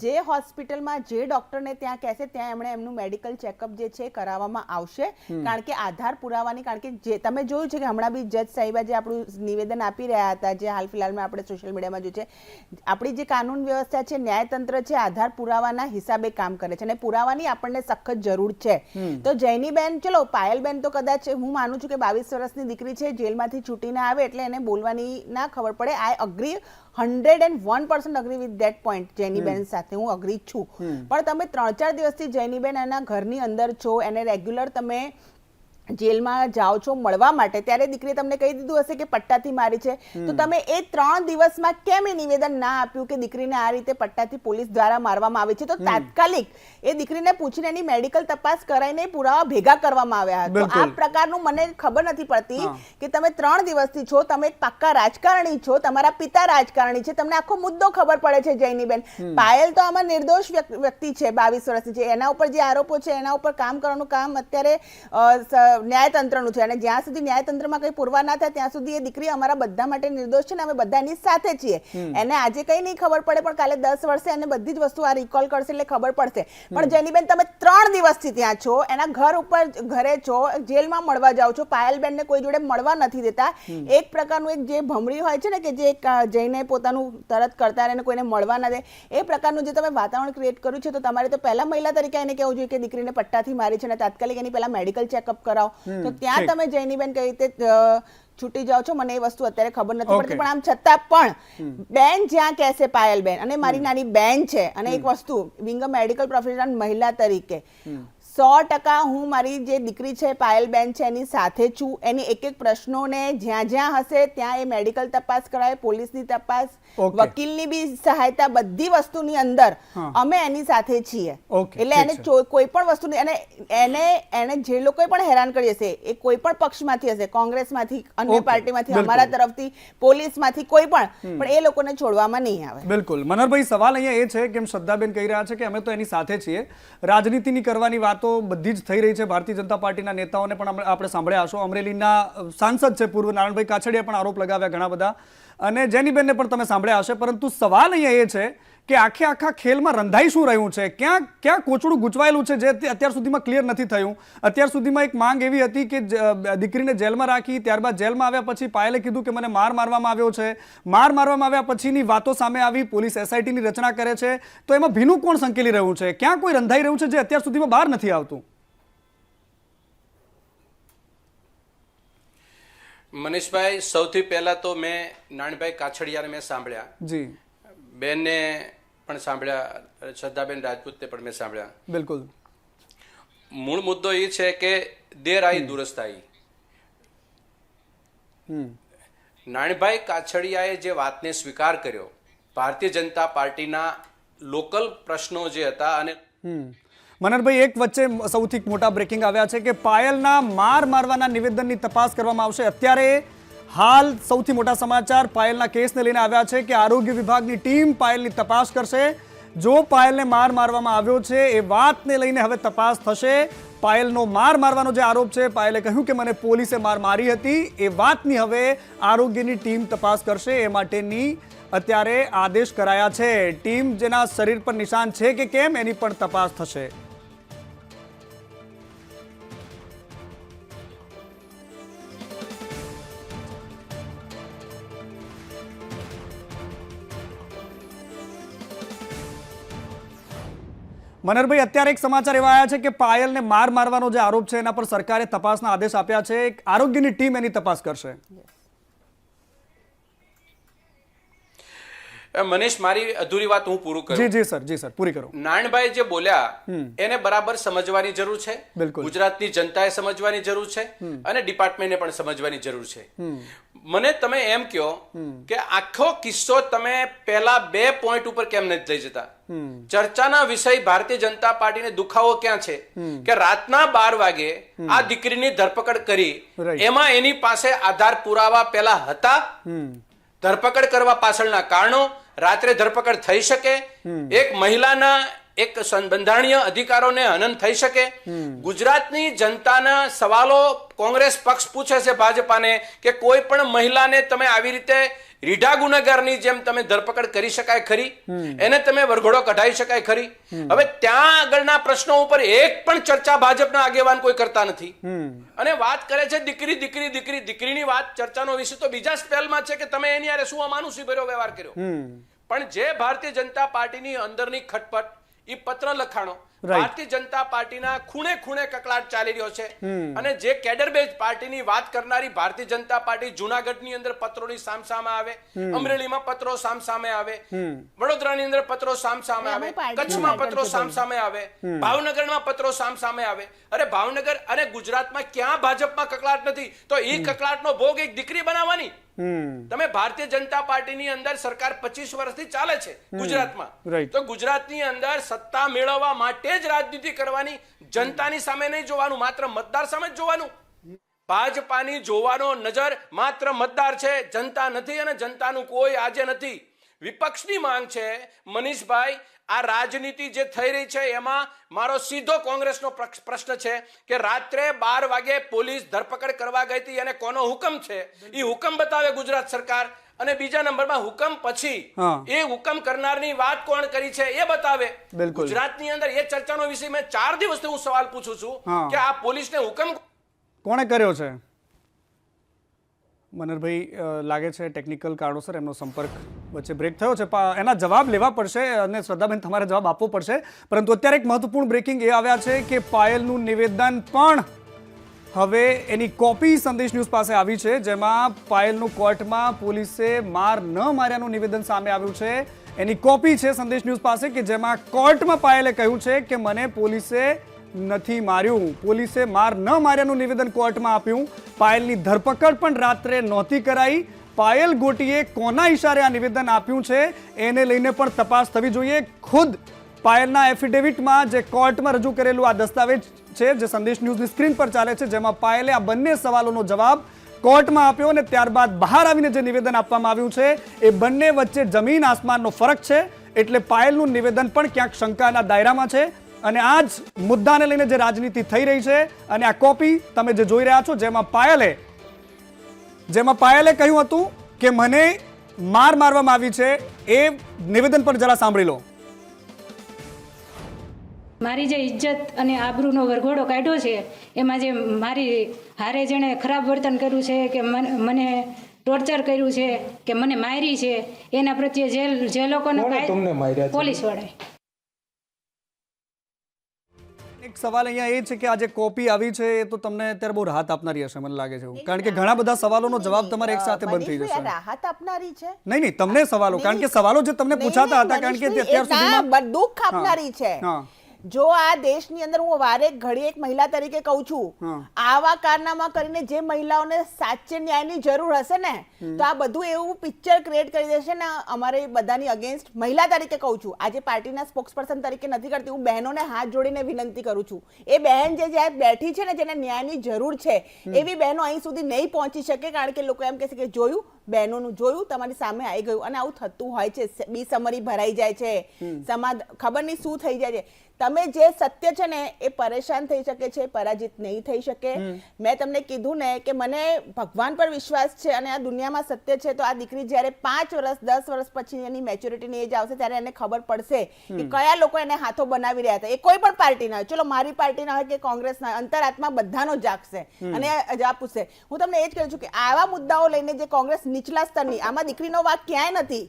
જે હોસ્પિટલમાં જે ડોક્ટરને ત્યાં કહેશે ત્યાં એમણે એમનું મેડિકલ ચેકઅપ જે છે કરાવવામાં આવશે. કારણ કે આધાર પુરાવાની, કારણ કે જે તમે જોયું છે કે હમણાં બી જજ સાહેબા જે આપણું નિવેદન આપી રહ્યા હતા, જે હાલ ફિલહાલમાં આપણે સોશિયલ મીડિયામાં જોયું છે, આપણી જે કાનૂન વ્યવસ્થા છે, ન્યાયતંત્ર છે, આધાર પુરાવાના હિસાબે કામ કરે છે અને પુરાવાની આપણને સખત જરૂર છે. તો જૈનીબેન, ચલો પાયલબેન તો કદાચ હું માનું છું કે 22 વર્ષની દીકરી છે, જેલમાંથી છૂટીને આવે એટલે એને બોલવાની ના ખબર પડે. I agree 101% agree with that point. જૈનીબેન સાથે હું અગ્રી છું. પણ તમે 3-4 દિવસથી જૈનીબેન એના ઘરની અંદર છો, એને રેગ્યુલર તમે જેલમાં જાઓ છો મળવા માટે, ત્યારે દીકરીએ તમને કહી દીધું હશે કે પટ્ટાથી મારી છે, તો તમે એ 3 દિવસમાં કેમ એ નિવેદન ના આપ્યું કે દીકરીને આ રીતે પટ્ટાથી પોલીસ દ્વારા મારવામાં આવે છે? તો તાત્કાલિક એ દીકરીને પૂછીને એની મેડિકલ તપાસ કરાઈને પુરાવા ભેગા કરવામાં આવ્યા હતા. તો આ પ્રકારનું મને ખબર નથી પડતી કે તમે 3 દિવસથી છો, તમે એક પાક્કા રાજકારણી છો, તમારા પિતા રાજકારણી છે, તમને આખો મુદ્દો ખબર પડે છે. જૈનીબેન, પાયલ તો આમાં નિર્દોષ વ્યક્તિ છે, 22 વર્ષની છે, એના ઉપર જે આરોપો છે એના ઉપર કામ કરવાનું કામ અત્યારે ન્યાયતંત્રનું છે અને જ્યાં સુધી ન્યાયતંત્રમાં કંઈ પુરવા ના થાય ત્યાં સુધી એ દીકરી અમારા બધા માટે નિર્દોષ છે ને અમે બધા એની સાથે છીએ. એને આજે કંઈ નહીં ખબર પડે પણ કાલે 10 વર્ષે એને બધી જ વસ્તુ આ રિકોલ કરશે એટલે ખબર પડશે. પણ જેનીબેન તમે 3 દિવસથી ત્યાં છો, એના ઘરે છો, જેલમાં મળવા જાઓ છો, પાયલબેનને કોઈ જોડે મળવા નથી દેતા. એક પ્રકારનું એક જે ભમરી હોય છે ને કે જે જઈને પોતાનું તરત કરતા રહે કોઈને મળવા ના દે, એ પ્રકારનું જે તમે વાતાવરણ ક્રિએટ કર્યું છે, તો તમારે તો પહેલા મહિલા તરીકે એને કહેવું જોઈએ કે દીકરીને પટ્ટાથી મારી છે અને તાત્કાલિક એની પહેલા મેડિકલ ચેકઅપ કરાવો. તો ત્યાં તમે જયનીબેન કઈ રીતે છૂટી જાઓ છો મને એ વસ્તુ અત્યારે ખબર નથી પડતી. પણ આમ છતાં પણ બેન જ્યાં કહેશે પાયલબેન, અને મારી નાની બેન છે, અને એક વસ્તુ બિંગ અ મેડિકલ પ્રોફેશનલ મહિલા તરીકે 100% હું મારી જે દીકરી છે પાયલબેન છે એની સાથે છું. એની એક પ્રશ્નોને જ્યાં જ્યાં હશે ત્યાં એ મેડિકલ તપાસ કરાવે, પોલીસની તપાસ, વકીલની બી સહાયતા, બધી વસ્તુની અંદર અમે એની સાથે છીએ. એટલે એને કોઈ પણ વસ્તુ, એને જે લોકોએ પણ હેરાન કરી હશે એ કોઈ પણ પક્ષમાંથી હશે, કોંગ્રેસમાંથી, અન્ય પાર્ટીમાંથી, અમારા તરફથી, પોલીસમાંથી, કોઈ પણ એ લોકોને છોડવામાં નહીં આવે. બિલકુલ. મનહરભાઈ, સવાલ અહીંયા એ છે કે શ્રદ્ધાબેન કહી રહ્યા છે કે અમે તો એની સાથે છીએ, રાજનીતિની કરવાની વાતો બધી જ થઈ રહી છે. ભારતીય જનતા પાર્ટીના નેતાઓને પણ આપણે સાંભળ્યા હશો. અમરેલીના સાંસદ છે પૂર્વ નારાયણભાઈ કાછડિયા પણ આરોપ લગાવ્યા ઘણા બધા, અને જેનીબેનને પણ તમે સાંભળ્યા હશે. પરંતુ સવાલ અહીંયા એ છે કે આખા ખેલમાં રંધાઈ શું રહ્યું છે, ક્યાં કોચડું ગૂંચવાયેલું છે જે અત્યાર સુધીમાં ક્લિયર નથી થયું. અત્યાર સુધીમાં એક માંગ એવી હતી કે દીકરીને જેલમાં રાખી, ત્યારબાદ જેલમાં આવ્યા પછી પાયલે કીધું કે મને માર મારવામાં આવ્યો છે. માર મારવામાં આવ્યા પછીની વાતો સામે આવી, પોલીસ SITની રચના કરે છે. તો એમાં ભીનું કોણ સંકેલી રહ્યું છે? ક્યાં કોઈ રંધાઈ રહ્યું છે જે અત્યાર સુધીમાં બહાર નથી આવતું? મનીષભાઈ, સૌથી પહેલા તો મેં નારાયણભાઈ કાછડિયાને મેં સાંભળ્યા, જી, બેનને પણ સાંભળ્યા, શ્રદ્ધાબેન રાજપૂતને પણ મેં સાંભળ્યા. બિલકુલ. મૂળ મુદ્દો એ છે કે દેર આઈ દુરસ્ત આઈ. નારાયણભાઈ કાછડિયાએ જે વાતને સ્વીકાર કર્યો, ભારતીય જનતા પાર્ટીના લોકલ પ્રશ્નો જે હતા, અને મનહરભાઈ, એક વચ્ચે સૌથી મોટા બ્રેકિંગ આવ્યા છે કે પાયલના મારવાના નિવેદનની તપાસ કરવામાં આવશે. અત્યારે હાલ સૌથી મોટા સમાચાર પાયલના કેસને લઈને આવ્યા છે કે આરોગ્ય વિભાગની ટીમ પાયલની તપાસ કરશે. જો પાયલને મારવામાં આવ્યો છે એ વાતને લઈને હવે તપાસ થશે. પાયલનો મારવાનો જે આરોપ છે, પાયલે કહ્યું કે મને પોલીસે મારી હતી, એ વાતની હવે આરોગ્યની ટીમ તપાસ કરશે. એ માટેની અત્યારે આદેશ કરાયા છે. ટીમ જેના શરીર પર નિશાન છે કે કેમ એની પણ તપાસ થશે. મનહરભાઈ, અત્યારે એક સમાચાર એવા આવ્યા છે કે પાયલને મારવાનો જે આરોપ છે એના પર સરકારે તપાસના આદેશ આપ્યા છે. આરોગ્યની ટીમ એની તપાસ કરશે. મનીષ, મારી અધૂરી વાત હું પૂરું કરું. જી સર, પૂરી કરો. નારાયણભાઈ જે બોલ્યા એને બરાબર સમજવાની જરૂર છે. ગુજરાતની જનતાએ સમજવાની જરૂર છે અને ડિપાર્ટમેન્ટને પણ સમજવાની જરૂર છે. મને તમે એમ કહો કે આખો કિસ્સો તમે પહેલા 2 પોઈન્ટ ઉપર કેમ નથી લઈ જતા? ચર્ચાના વિષય ભારતીય જનતા પાર્ટીને દુખાવો ક્યાં છે કે રાતના 12 વાગે આ દીકરીની ધરપકડ કરી, એમાં એની પાસે આધાર પુરાવા પહેલા હતા. ધરપકડ કરવા પાછળના કારણો, રાત્રે ધરપકડ થઈ શકે, એક મહિલાના એક બંધારણીય અધિકારોને હનન થઈ શકે. ગુજરાતની જનતાના સવાલો કોંગ્રેસ પક્ષ પૂછે છે ભાજપાને કે કોઈ પણ મહિલાને તમે આવી રીતે રીઢા ગુનેગારની જેમ તમે ધરપકડ કરી શકાય ખરી? એને તમે વરઘોડો કઢાઈ શકાય ખરી? હવે ત્યાં આગળના પ્રશ્નો ઉપર એક પણ ચર્ચા ભાજપના આગેવાન કોઈ કરતા નથી. અને વાત કરે છે દીકરીની વાત, ચર્ચાનો વિષય તો બીજા સ્પેલમાં છે કે તમે એની હારે શું અમાનુષી ભર્યો વ્યવહાર કર્યો. પણ જે ભારતીય જનતા પાર્ટીની અંદરની ખટપટ, એ પત્ર લખાણો, ભારતીય જનતા પાર્ટીના ખૂણે ખૂણે કકળાટ ચાલી રહ્યો છે. અને જે કેડર બેઝ પાર્ટીની વાત કરનારી ભારતીય જનતા પાર્ટી જુનાગઢની અંદર પત્રોની સામસામે આવે, અમરેલીમાં પત્રો સામસામે આવે, વડોદરાની અંદર પત્રો સામસામે આવે, કચ્છમાં પત્રો સામસામે આવે, ભાવનગરમાં પત્રો સામસામે આવે. અરે ભાવનગર અને ગુજરાતમાં ક્યાં ભાજપમાં કકળાટ નથી? તો એ કકળાટનો ભોગ એક દીકરી બનાવવાની. તમે ભારતીય જનતા પાર્ટીની અંદર સરકાર 25 વર્ષથી ચાલે છે ગુજરાતમાં, તો ગુજરાતની અંદર સત્તા મેળવવા માટે જ રાજનીતિ કરવાની, જનતાની સામે નહીં જોવાનું, માત્ર મતદાર સામે જ જોવાનું. ભાજપાની જોવાનો નજર માત્ર મતદાર છે, જનતા નથી, અને જનતાનું કોઈ આજે નથી. વિપક્ષની માંગ છે મનીષભાઈ, આ રાજનીતિ જે થઈ રહી છે એમાં મારો સીધો કોંગ્રેસનો પ્રશ્ન છે કે રાત્રે 12 વાગે પોલીસ ધરપકડ કરવા ગઈ હતી અને કોનો હુકમ છે એ હુકમ બતાવે ગુજરાત સરકાર, અને બીજા નંબરમાં હુકમ પછી એ હુકમ કરનારની વાત કોણ કરી છે એ બતાવે. ગુજરાતની અંદર એ ચર્ચાનો વિષય મેં 4 દિવસથી હું સવાલ પૂછું છું કે આ પોલીસને હુકમ કોણે કર્યો છે? મનહરભાઈ, લાગે છે ટેકનિકલ કારણોસર એમનો સંપર્ક વચ્ચે બ્રેક થયો છે. એના જવાબ લેવા પડશે અને શ્રદ્ધાબેન તમારે જવાબ આપવો પડશે. પરંતુ અત્યારે એક મહત્વપૂર્ણ બ્રેકિંગ એ આવ્યા છે કે પાયલનું નિવેદન પણ હવે એની કોપી સંદેશ ન્યૂઝ પાસે આવી છે, જેમાં પાયલનું કોર્ટમાં પોલીસે માર ન માર્યાનું નિવેદન સામે આવ્યું છે. એની કોપી છે સંદેશ ન્યૂઝ પાસે કે જેમાં કોર્ટમાં પાયલે કહ્યું છે કે મને પોલીસે નથી માર્યું, પોલીસે માર ન માર્યાનું નિવેદન કોર્ટમાં આપ્યું. પાયલની ધરપકડ પણ રાત્રે નહોતી કરાઈ. પાયલ ગોટીએ કોના ઈશારે આ નિવેદન આપ્યું છે એને લઈને પણ તપાસ થવી જોઈએ. ખુદ પાયલના એફિડેવિટમાં જે કોર્ટમાં રજૂ કરેલું આ દસ્તાવેજ છે જે સંદેશ ન્યૂઝની સ્ક્રીન પર ચાલે છે, જેમાં પાયલે આ બંને સવાલોનો જવાબ કોર્ટમાં આપ્યો અને ત્યારબાદ બહાર આવીને જે નિવેદન આપવામાં આવ્યું છે એ બંને વચ્ચે જમીન આસમાનનો ફરક છે. એટલે પાયલનું નિવેદન પણ ક્યાંક શંકાના દાયરામાં છે. અને આ જ મુદ્દાને લઈને જે રાજનીતિ થઈ રહી છે અને આ કોપી તમે જે જોઈ રહ્યા છો જેમાં પાયલે કહ્યું હતું કે મને માર મારવામાં આવી છે, એ નિવેદન પણ જરા સાંભળી લો. મારી જે ઇજ્જત અને આબરૂનો વરઘોડો કાઢ્યો છે એમાં જે મારી હારે જેણે ખરાબ વર્તન કર્યું છે કે મને ટોર્ચર કર્યું છે કે મને મારી છે એના પ્રત્યે જે લોકોને પોલીસ વડાય. એક સવાલ અહીંયા એ છે કે આ જે કોપી આવી છે એ તો તમને અત્યારે બહુ રાહત આપનારી હશે મને લાગે છે, કારણ કે ઘણા બધા સવાલોનો જવાબ તમારે એક સાથે બંધ થઈ જશે. રાહત આપનારી છે? નહીં, તમને સવાલો, કારણ કે સવાલો જે તમને પૂછાતા હતા, કારણ કે અત્યાર સુધીમાં દુઃખ આપનારી છે. જો આ દેશની અંદર હું વારે ઘડી એક મહિલા તરીકે કહું છું, આવા કારનામા કરીને જે મહિલાઓને સાચે ન્યાયની જરૂર હશે ને તો આ બધું એવું પિક્ચર ક્રિએટ કરી દેશે ને અમારે બધાની અગેન્સ્ટ. મહિલા તરીકે કહું છું, આજે પાર્ટીના સ્પોક્સપર્સન તરીકે નથી કરતી, હું બહેનોને હાથ જોડીને વિનંતી કરું છું. એ બહેન જે જ્યાં બેઠી છે ને, જેને ન્યાયની જરૂર છે, એવી બહેનો અહીં સુધી નહીં પહોંચી શકે, કારણ કે લોકો એમ કહેશે કે જોયું, બહેનોનું જોયું, તમારી સામે આવી ગયું. અને આવું થતું હોય છે, બીસમરી ભરાઈ જાય છે, ખબર નહીં શું થઈ જાય છે. તમે જે સત્ય છે ને એ પરેશાન થઈ શકે છે, પરાજિત નહીં થઈ શકે. મેં તમને કીધું ને કે મને ભગવાન પર વિશ્વાસ છે અને આ દુનિયામાં સત્ય છે. તો આ દીકરી જ્યારે 5 વર્ષ 10 વર્ષ પછી એની મેચ્યોરિટીની એજ આવશે ત્યારે એને ખબર પડશે કે કયા લોકો એને હાથો બનાવી રહ્યા હતા. એ કોઈ પણ પાર્ટીના હોય, ચલો મારી પાર્ટીના હોય કે કોંગ્રેસના, અંતરાત્મા બધાનો જાગશે અને જવાબ પૂછશે. હું તમને એ જ કહું છું કે આવા મુદ્દાઓ લઈને જે કોંગ્રેસ નીચલા સ્તરની, આમાં દીકરીનો વાક ક્યાંય નથી.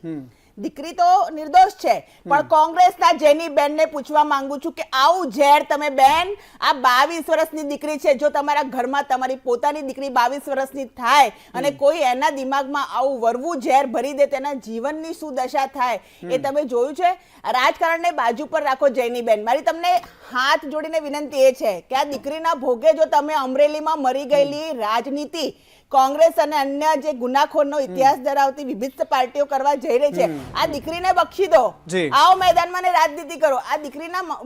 દીકરી તો નિર્દોષ છે, પણ કોંગ્રેસના જેની બેનને પૂછવા માંગુ છું કે આવું ઝેર તમે બેન, આ 22 વર્ષની દીકરી છે, જો તમારા ઘરમાં તમારી પોતાની દીકરી 22 વર્ષની થાય અને કોઈ એના દિમાગમાં આવું વરવું ઝેર ભરી દે, તેના જીવનની શું દશા થાય એ તમે જોયું છે? રાજકારણને બાજુ પર રાખો જયની બેન. મારી તમને હાથ જોડીને વિનંતી એ છે કે આ દીકરીના ભોગે જો તમે અમરેલીમાં મરી ગયેલી રાજનીતિ કોંગ્રેસ અને અન્ય જે ગુનાખોરનો ઇતિહાસ ધરાવતી વિભિન્ન પાર્ટીઓ કરવા જઈ રહી છે, આ દીકરીને બક્ષી દો, આવો મેદાનમાં ને રાજનીતિ કરો. આ દીકરીના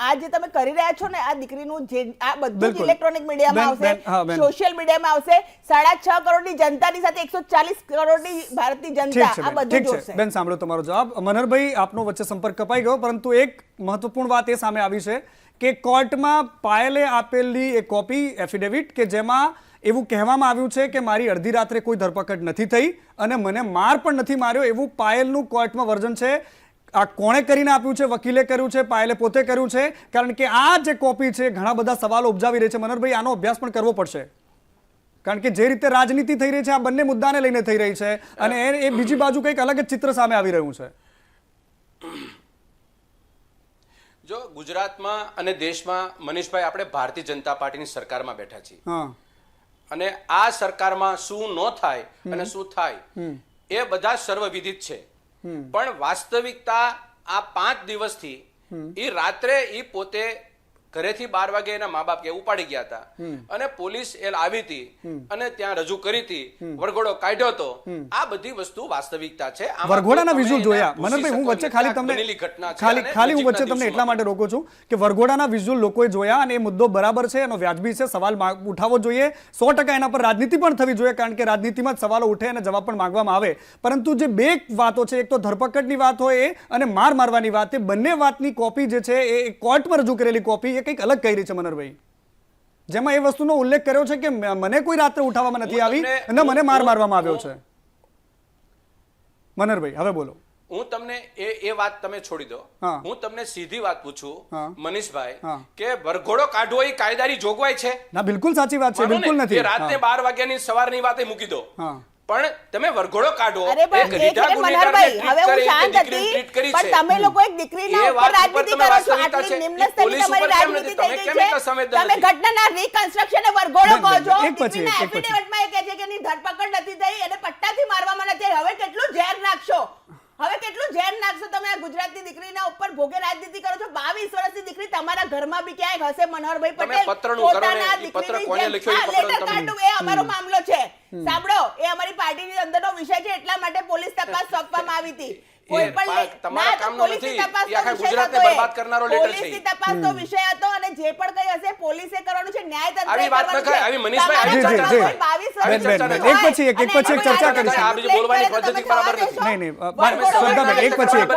આ જે તમે કરી રહ્યા છો ને, આ દીકરીનું જે આ બધું જ ઇલેક્ટ્રોનિક મીડિયામાં આવશે, સોશિયલ મીડિયામાં આવશે. 6.5 કરોડની જનતાની સાથે 140 કરોડની ભારતની જનતા આ બધું જોશે. બેન, સાંભળો તમારો જવાબ. મનહરભાઈ, આપનો વચ્ચે સંપર્ક કપાઈ ગયો, પરંતુ એક મહત્વપૂર્ણ વાત એ સામે આવી છે કે કોર્ટમાં પાયલે આપેલી એક કોપી એફિડેવિટ કે જેમાં એવું કહેવામાં આવ્યું છે કે મારી અડધી રાત્રે કોઈ ધરપકડ નથી થઈ અને મને માર પણ નથી માર્યો, એવું પાયલનું કોર્ટમાં વર્ઝન છે. આ કોણે કરીને આપ્યું છે? વકીલે કર્યું છે, પાયલે પોતે કર્યું છે? કારણ કે આ જે કોપી છે ઘણા બધા સવાલો ઉપજાવી રહી છે. મનહરભાઈ, આનો અભ્યાસ પણ કરવો પડશે, કારણ કે જે રીતે રાજનીતિ થઈ રહી છે આ બંને મુદ્દાને લઈને થઈ રહી છે અને એ બીજી બાજુ કંઈક અલગ જ ચિત્ર સામે આવી રહ્યું છે. જો ગુજરાતમાં અને દેશમાં મનીષભાઈ, આપણે ભારતીય જનતા પાર્ટીની સરકારમાં બેઠા છીએ અને આ સરકારમાં શું ન થાય અને શું થાય એ બધા સર્વવિદિત છે. પણ વાસ્તવિકતા આ 5 દિવસથી એ રાત્રે એ પોતે ઘરેથી 12 વાગે એના મા બાપ ઉપાડી ગયા હતા અને પોલીસ આવી હતી અને ત્યાં રજૂ કરી હતી, વરઘોડો કાઢ્યો હતો. આ બધી વસ્તુ વાસ્તવિકતા છે. વરઘોડાના વિઝ્યુઅલ જોયા મનોહરભાઈ, હું વચ્ચે ખાલી હું વચ્ચે તમને એટલા માટે રોકું છું કે વરઘોડાના વિઝ્યુઅલ લોકોએ જોયા અને એ મુદ્દો બરાબર છે, એનો વ્યાજબી છે, સવાલ ઉઠાવવો જોઈએ, 100% એના પર રાજનીતિ પણ થવી જોઈએ, કારણ કે રાજનીતિમાં જ સવાલો ઉઠે અને જવાબ પણ માંગવામાં આવે. પરંતુ જે બે વાતો છે, એક તો ધરપકડની વાત હોય એ અને માર મારવાની વાત, એ બંને વાતની કોપી જે છે એ કોર્ટમાં રજૂ કરેલી કોપી કંઈક અલગ કહી રહી છે મનોહરભાઈ, જેમાં એ વસ્તુનો ઉલ્લેખ કર્યો છે કે મને કોઈ રાત્રે ઉઠાવવામાં નથી આવી અને મને માર મારવામાં આવ્યો છે. મનોહરભાઈ હવે બોલો. હું તમને એ વાત તમે છોડી દો, હું તમને સીધી વાત પૂછું મનીષભાઈ કે વરઘોડો કાઢવો એ કાયદાની જોગવાઈ છે? ના, બિલકુલ સાચી વાત છે, બિલકુલ નથી. રાતે 12 વાગ્યાની સવારની વાત મૂકી દો, પણ તમે વરઘોડો કાઢો. હવે હું શાંત હતી, પણ તમે લોકો એક દીકરીના ઉપર રાજનીતિ કરો છો. આટલી નિમ્ન સ્તરની તમારી રાજનીતિ થઈ ગઈ છે. તમે ઘટનાના રિકન્સ્ટ્રક્શન ને વરઘોડો કહો છો. દીકરીના એફિડેવિટમાં એ કહે છે કે એની ધરપકડ નથી થઈ, એને પટ્ટાથી મારવામાં નથી. હવે કેટલું ઝેર નાખશો? હવે કેટલું ઝેર નાખશો તમે? આ ગુજરાતની દીકરીના ઉપર ભોગે રાજનીતિ કરો છો. 22 વર્ષની દીકરી તમારા ઘરમાં બી ક્યાંક હશે મનોહરભાઈ પટેલ. પોતાના દીકરીની લેટર કાઢવું એ અમારો મામલો છે. સાંભળો, એ અમારી પાર્ટીની અંદરનો વિષય છે, એટલા માટે પોલીસ તપાસ સોંપવામાં આવી હતી. કોઈ પણ તમારા કામનો નથી, એ આખા ગુજરાતને બરબાદ કરનારો લેટર છે. પોલીસની તપાસનો વિષય હતો અને જે પણ કંઈ હશે પોલીસે કરવાનું છે, ન્યાયતંત્રએ આવી વાત ન થાય, આવી મનીષભાઈ આવી ચર્ચા ન થાય. એક પછી એક ચર્ચા કરીશું. આ બીજી બોલવાની પદ્ધતિ બરાબર નથી. નહીં, શ્રદ્ધાબેન એક પછી એક.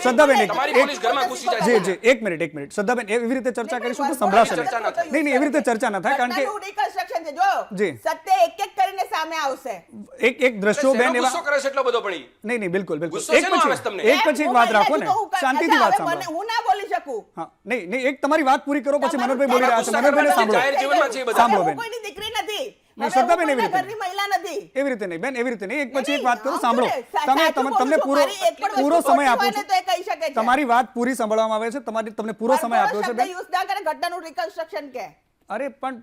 શ્રદ્ધાબેન એક મિનિટ. શ્રદ્ધાબેન એવી રીતે ચર્ચા કરીશું તો સંભળાશે નહીં. એવી રીતે ચર્ચા ન થાય, કારણ કે રિકન્સ્ટ્રક્શન છે. જો સત્ય એક એક કરીને સામે આવશે. એક દ્રશ્યો બેન ગુસ્સો કરે છે એટલો બધો પણ નહીં, બિલકુલ એક પછી એક વાત રાખો ને, શાંતિથી વાત સાંભળો. હું ના બોલી શકું. હા, નહીં, એક તમારી વાત પૂરી કરો, પછી મનોહરભાઈ બોલી રહ્યા છે. મનોહરભાઈને સાંભળો બેન. કોઈની દીકરી નથી. શ્રદ્ધાબેન એવી રીતે ઘરની મહિલા નથી. એવી રીતે નહીં બેન, એવી રીતે નહીં. એક પછી એક વાત કરો, સાંભળો. તમને પૂરો સમય આપો છો. તમારી વાત પૂરી સાંભળવામાં આવે છે. તમને પૂરો સમય આપ્યો છે બેન. યુઝ ના કરે ઘટનાનું રિકન્સ્ટ્રક્શન કે અરે પણ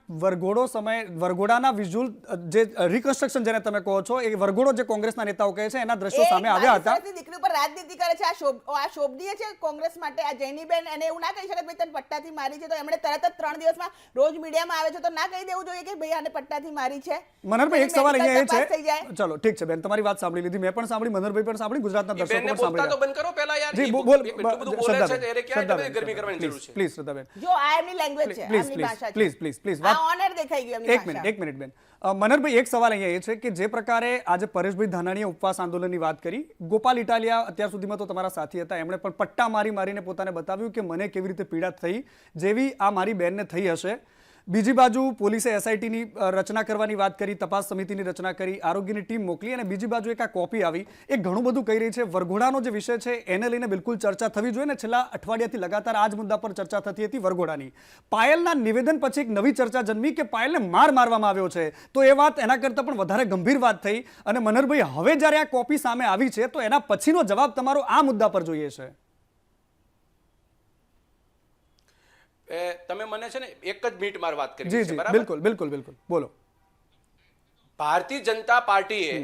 વરઘોડાના વિઝ્યુઅલ જે રિકન્સ્ટ્રક્શન જેને તમે કહો છો, એ વરઘોડો જે કોંગ્રેસના નેતાઓ કહે છે એના દ્રશ્યો સામે આવ્યા હતા. દીકરી ઉપર રાજનીતિ કરે છે. આ શોભનીય છે કોંગ્રેસ માટે. આ જૈનીબેન એને એવું ના કહી શકે ભાઈ તને પટ્ટાથી મારી છે, તો એમણે તરત જ 3 દિવસમાં રોજ મીડિયામાં આવે છે, તો ના કહી દેવું જોઈએ કે ભાઈ આને પટ્ટાથી મારી છે. મનોહરભાઈ એક સવાલ અહીંયા એ છે, ચલો ઠીક છે બેન, તમારી વાત સાંભળી લીધી, મેં પણ સાંભળી, મનોહરભાઈ પણ સાંભળી, ગુજરાતના દર્શકો પણ સાંભળી. તો બંધ કરો પહેલા યાર. જી બોલ શ્રદ્ધાબેન, ગરમી કરવાની જરૂર છે. પ્લીઝ શ્રદ્ધાબેન, જો આ એમની લેંગ્વેજ છે, એમની ભાષા છે. પ્લીઝ ઓનર દેખાઈ ગયું એમની ભાષા. એક મિનિટ બેન. મનોહરભાઈ એક સવાલ અહીંયા એ છે કે જે પ્રકારે આજે પરેશભાઈ ધાનાણીએ ઉપવાસ આંદોલનની વાત કરી, ગોપાલ ઇટાલિયા અત્યાર સુધીમાં તો તમારા સાથી હતા, એમણે પણ પટ્ટા મારીને પોતાને બતાવ્યું કે મને કેવી રીતે પીડા થઈ જેવી આ મારી બેનને થઈ હશે. બીજી બાજુ પોલીસે એસઆઈટીની રચના કરવાની વાત કરી, તપાસ સમિતિની રચના કરી, આરોગ્યની ટીમ મોકલી, અને બીજી બાજુ એક આ કોપી આવી. એ ઘણું બધું કહી રહી છે. વરઘોડાનો જે વિષય છે એને લઈને બિલકુલ ચર્ચા થવી જોઈએ ને. છેલ્લા અઠવાડિયાથી લગાતાર આ જ મુદ્દા પર ચર્ચા થતી હતી વરઘોડાની. પાયલના નિવેદન પછી એક નવી ચર્ચા જન્મી કે પાયલને મારવામાં આવ્યો છે, તો એ વાત એના કરતાં પણ વધારે ગંભીર વાત થઈ. અને મનોહરભાઈ હવે જ્યારે આ કોપી સામે આવી છે તો એના પછીનો જવાબ તમારો આ મુદ્દા પર જોઈએ છે. તમે મને છે ને એક જ મિનિટ માર વાત કરી છે, બરાબર? બિલકુલ બોલો. ભારતીય જનતા પાર્ટીએ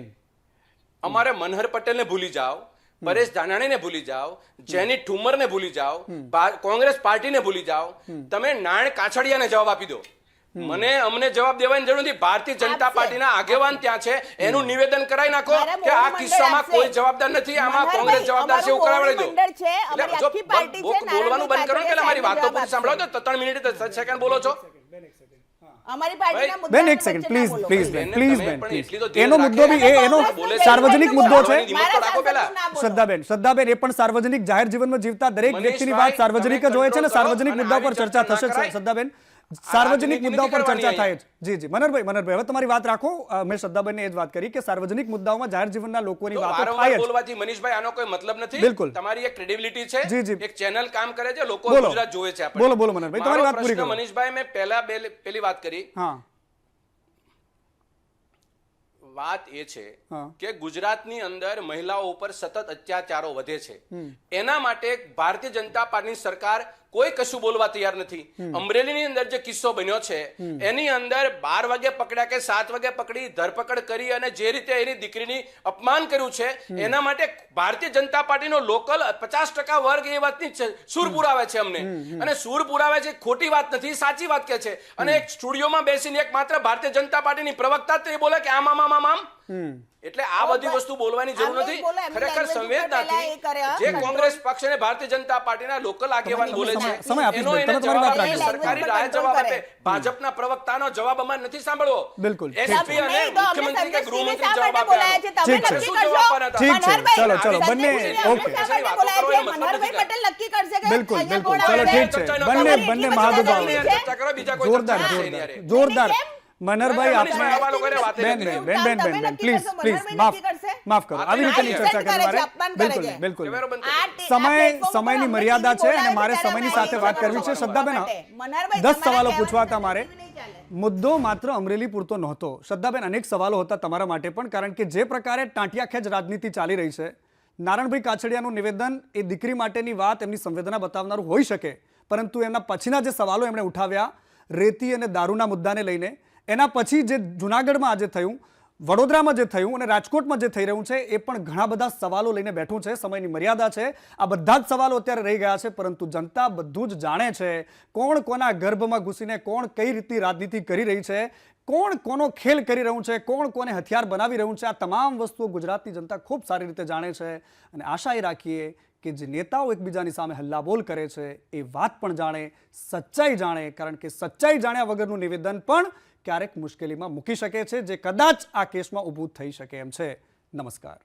અમારે મનહર પટેલને ભૂલી જાઓ, પરેશ ધાનાણીને ભૂલી જાઓ, જેની ઠુમરને ભૂલી જાઓ, કોંગ્રેસ પાર્ટીને ભૂલી જાઓ, તમે નાણ કાછડિયાને જવાબ આપી દો. અમને જવાબ દેવાની જરૂર નથી. ભારતીય જનતા પાર્ટીના આગેવાન ત્યાં છે, એનું નિવેદન કરાવી નાખો કે આ કિસ્સામાં કોઈ જવાબદાર નથી, આમાં કોંગ્રેસ જવાબદાર છે એવું કરાવી દો. બોલવાનું બંધ કરો કે મારી વાતો પૂરી સાંભળો તો 3 મિનિટ 10 સેકન્ડ બોલો છો. અમારી પાર્ટીના મુદ્દા બેન એક સેકન્ડ પ્લીઝ બેન. એનો મુદ્દો બી એનો સાર્વજનિક મુદ્દો છે. શ્રદ્ધાબેન એ પણ સાર્વજનિક જાહેર જીવનમાં જીવતા દરેક વ્યક્તિની વાત સાર્વજનિક જ હોય છે ને. સાર્વજનિક મુદ્દા પર ચર્ચા થશે શ્રદ્ધાબેન, સાર્વજનિક મુદ્દાઓ પર ચર્ચા થાય છે. જી મનોહરભાઈ હવે તમારી વાત રાખો. મેં શ્રદ્ધાબેનને એ જ વાત કરી કે સાર્વજનિક મુદ્દાઓમાં જાહેર જીવનના લોકોની વાતો થાય છે. બોલવાથી મનીષભાઈ આનો કોઈ મતલબ નથી. બિલકુલ તમારી એક ક્રેડિબિલિટી છે, એક ચેનલ કામ કરે છે, લોકો ગુજરાત જોવે છે. બોલો મનોહરભાઈ, તમારી વાત પૂરી કરો. મનીષભાઈ મેં પહેલી વાત કરી. વાત એ છે કે ગુજરાતની અંદર મહિલાઓ ઉપર સતત અત્યાચારો વધે છે. એના માટે ભારતીય જનતા પાર્ટીની સરકાર કોઈ કશું બોલવા તૈયાર નથી. અમરેલીની અંદર જે કિસ્સો બન્યો છે એની અંદર 12 વાગે પકડ્યા કે 7 વાગે પકડી ધરપકડ કરી અને જે રીતે એની દીકરીની અપમાન કર્યું છે એના માટે ભારતીય જનતા પાર્ટીનો લોકલ 50% વર્ગ એ વાતની સૂર પુરાવે છે અમને, અને સૂર પુરાવે છે. ખોટી વાત નથી, સાચી વાત કે છે. અને એક સ્ટુડિયોમાં બેસીને એક માત્ર ભારતીય જનતા પાર્ટીની પ્રવક્તા તે બોલે કે આમ આમ આમ આમ. એટલે આ બધી વસ્તુ બોલવાની જરૂર નથી. ખરેખર સંવેદનાથી જે કોંગ્રેસ પક્ષ અને ભારતીય જનતા પાર્ટીના લોકલ આગેવાન બોલે છે એનો એને જવાબ આપે, સરકારી રાહે જવાબ આપે. ભાજપના પ્રવક્તાનો જવાબ અમારે નથી સાંભળવો. બિલકુલ. એસપી અને મુખ્યમંત્રી કે ગૃહમંત્રી જવાબ આપે. ઠીક છે, શું જવાબ આપવાના હતા? ઠીક છે, ચલો ચલો બંને ઓકે, બિલકુલ બિલકુલ, ચલો ઠીક છે, બંને મહાનુભાવો જોરદાર જોરદાર જોરદાર. મનહરભાઈ આપને બેન પ્લીઝ માફ કરો, આવી રીતેની ચર્ચા કરવાની. બિલકુલ બિલકુલ, સમયની મર્યાદા છે અને મારે સમયની સાથે વાત કરવી છે. શ્રદ્ધાબેન 10 સવાલો પૂછવા હતા મારે. મુદ્દો માત્ર અમરેલી પૂરતો નહોતો શ્રદ્ધાબેન, અનેક સવાલો હતા તમારા માટે પણ, કારણ કે જે પ્રકારે ટાંટિયાખેંચ રાજનીતિ ચાલી રહી છે, નારણભાઈ કાછડિયાનું નિવેદન એ દીકરી માટેની વાત, એમની સંવેદના બતાવનારું હોઈ શકે, પરંતુ એમના પછીના જે સવાલો એમણે ઉઠાવ્યા રેતી અને દારૂના મુદ્દાને લઈને, એના પછી જે જુનાગઢમાં આજે થયું, વડોદરામાં જે થયું અને રાજકોટમાં જે થઈ રહ્યું છે, એ પણ ઘણા બધા સવાલો લઈને બેઠું છે. સમયની મર્યાદા છે, આ બધા જ સવાલો અત્યારે રહી ગયા છે, પરંતુ જનતા બધું જ જાણે છે. કોણ કોના ગર્ભમાં ઘૂસીને કોણ કઈ રીતની રાજનીતિ કરી રહી છે, કોણ કોનો ખેલ કરી રહ્યું છે, કોણ કોને હથિયાર બનાવી રહ્યું છે, આ તમામ વસ્તુઓ ગુજરાતની જનતા ખૂબ સારી રીતે જાણે છે. અને આશા એ રાખીએ કે જે નેતાઓ એકબીજાની સામે હલ્લાબોલ કરે છે એ વાત પણ જાણે, સચ્ચાઈ જાણે, કારણ કે સચ્ચાઈ જાણ્યા વગરનું નિવેદન પણ ક્યારેક મુશ્કેલીમાં મૂકી શકે છે, જે કદાચ આ કેસમાં ઊભું થઈ શકે એમ છે. નમસ્કાર.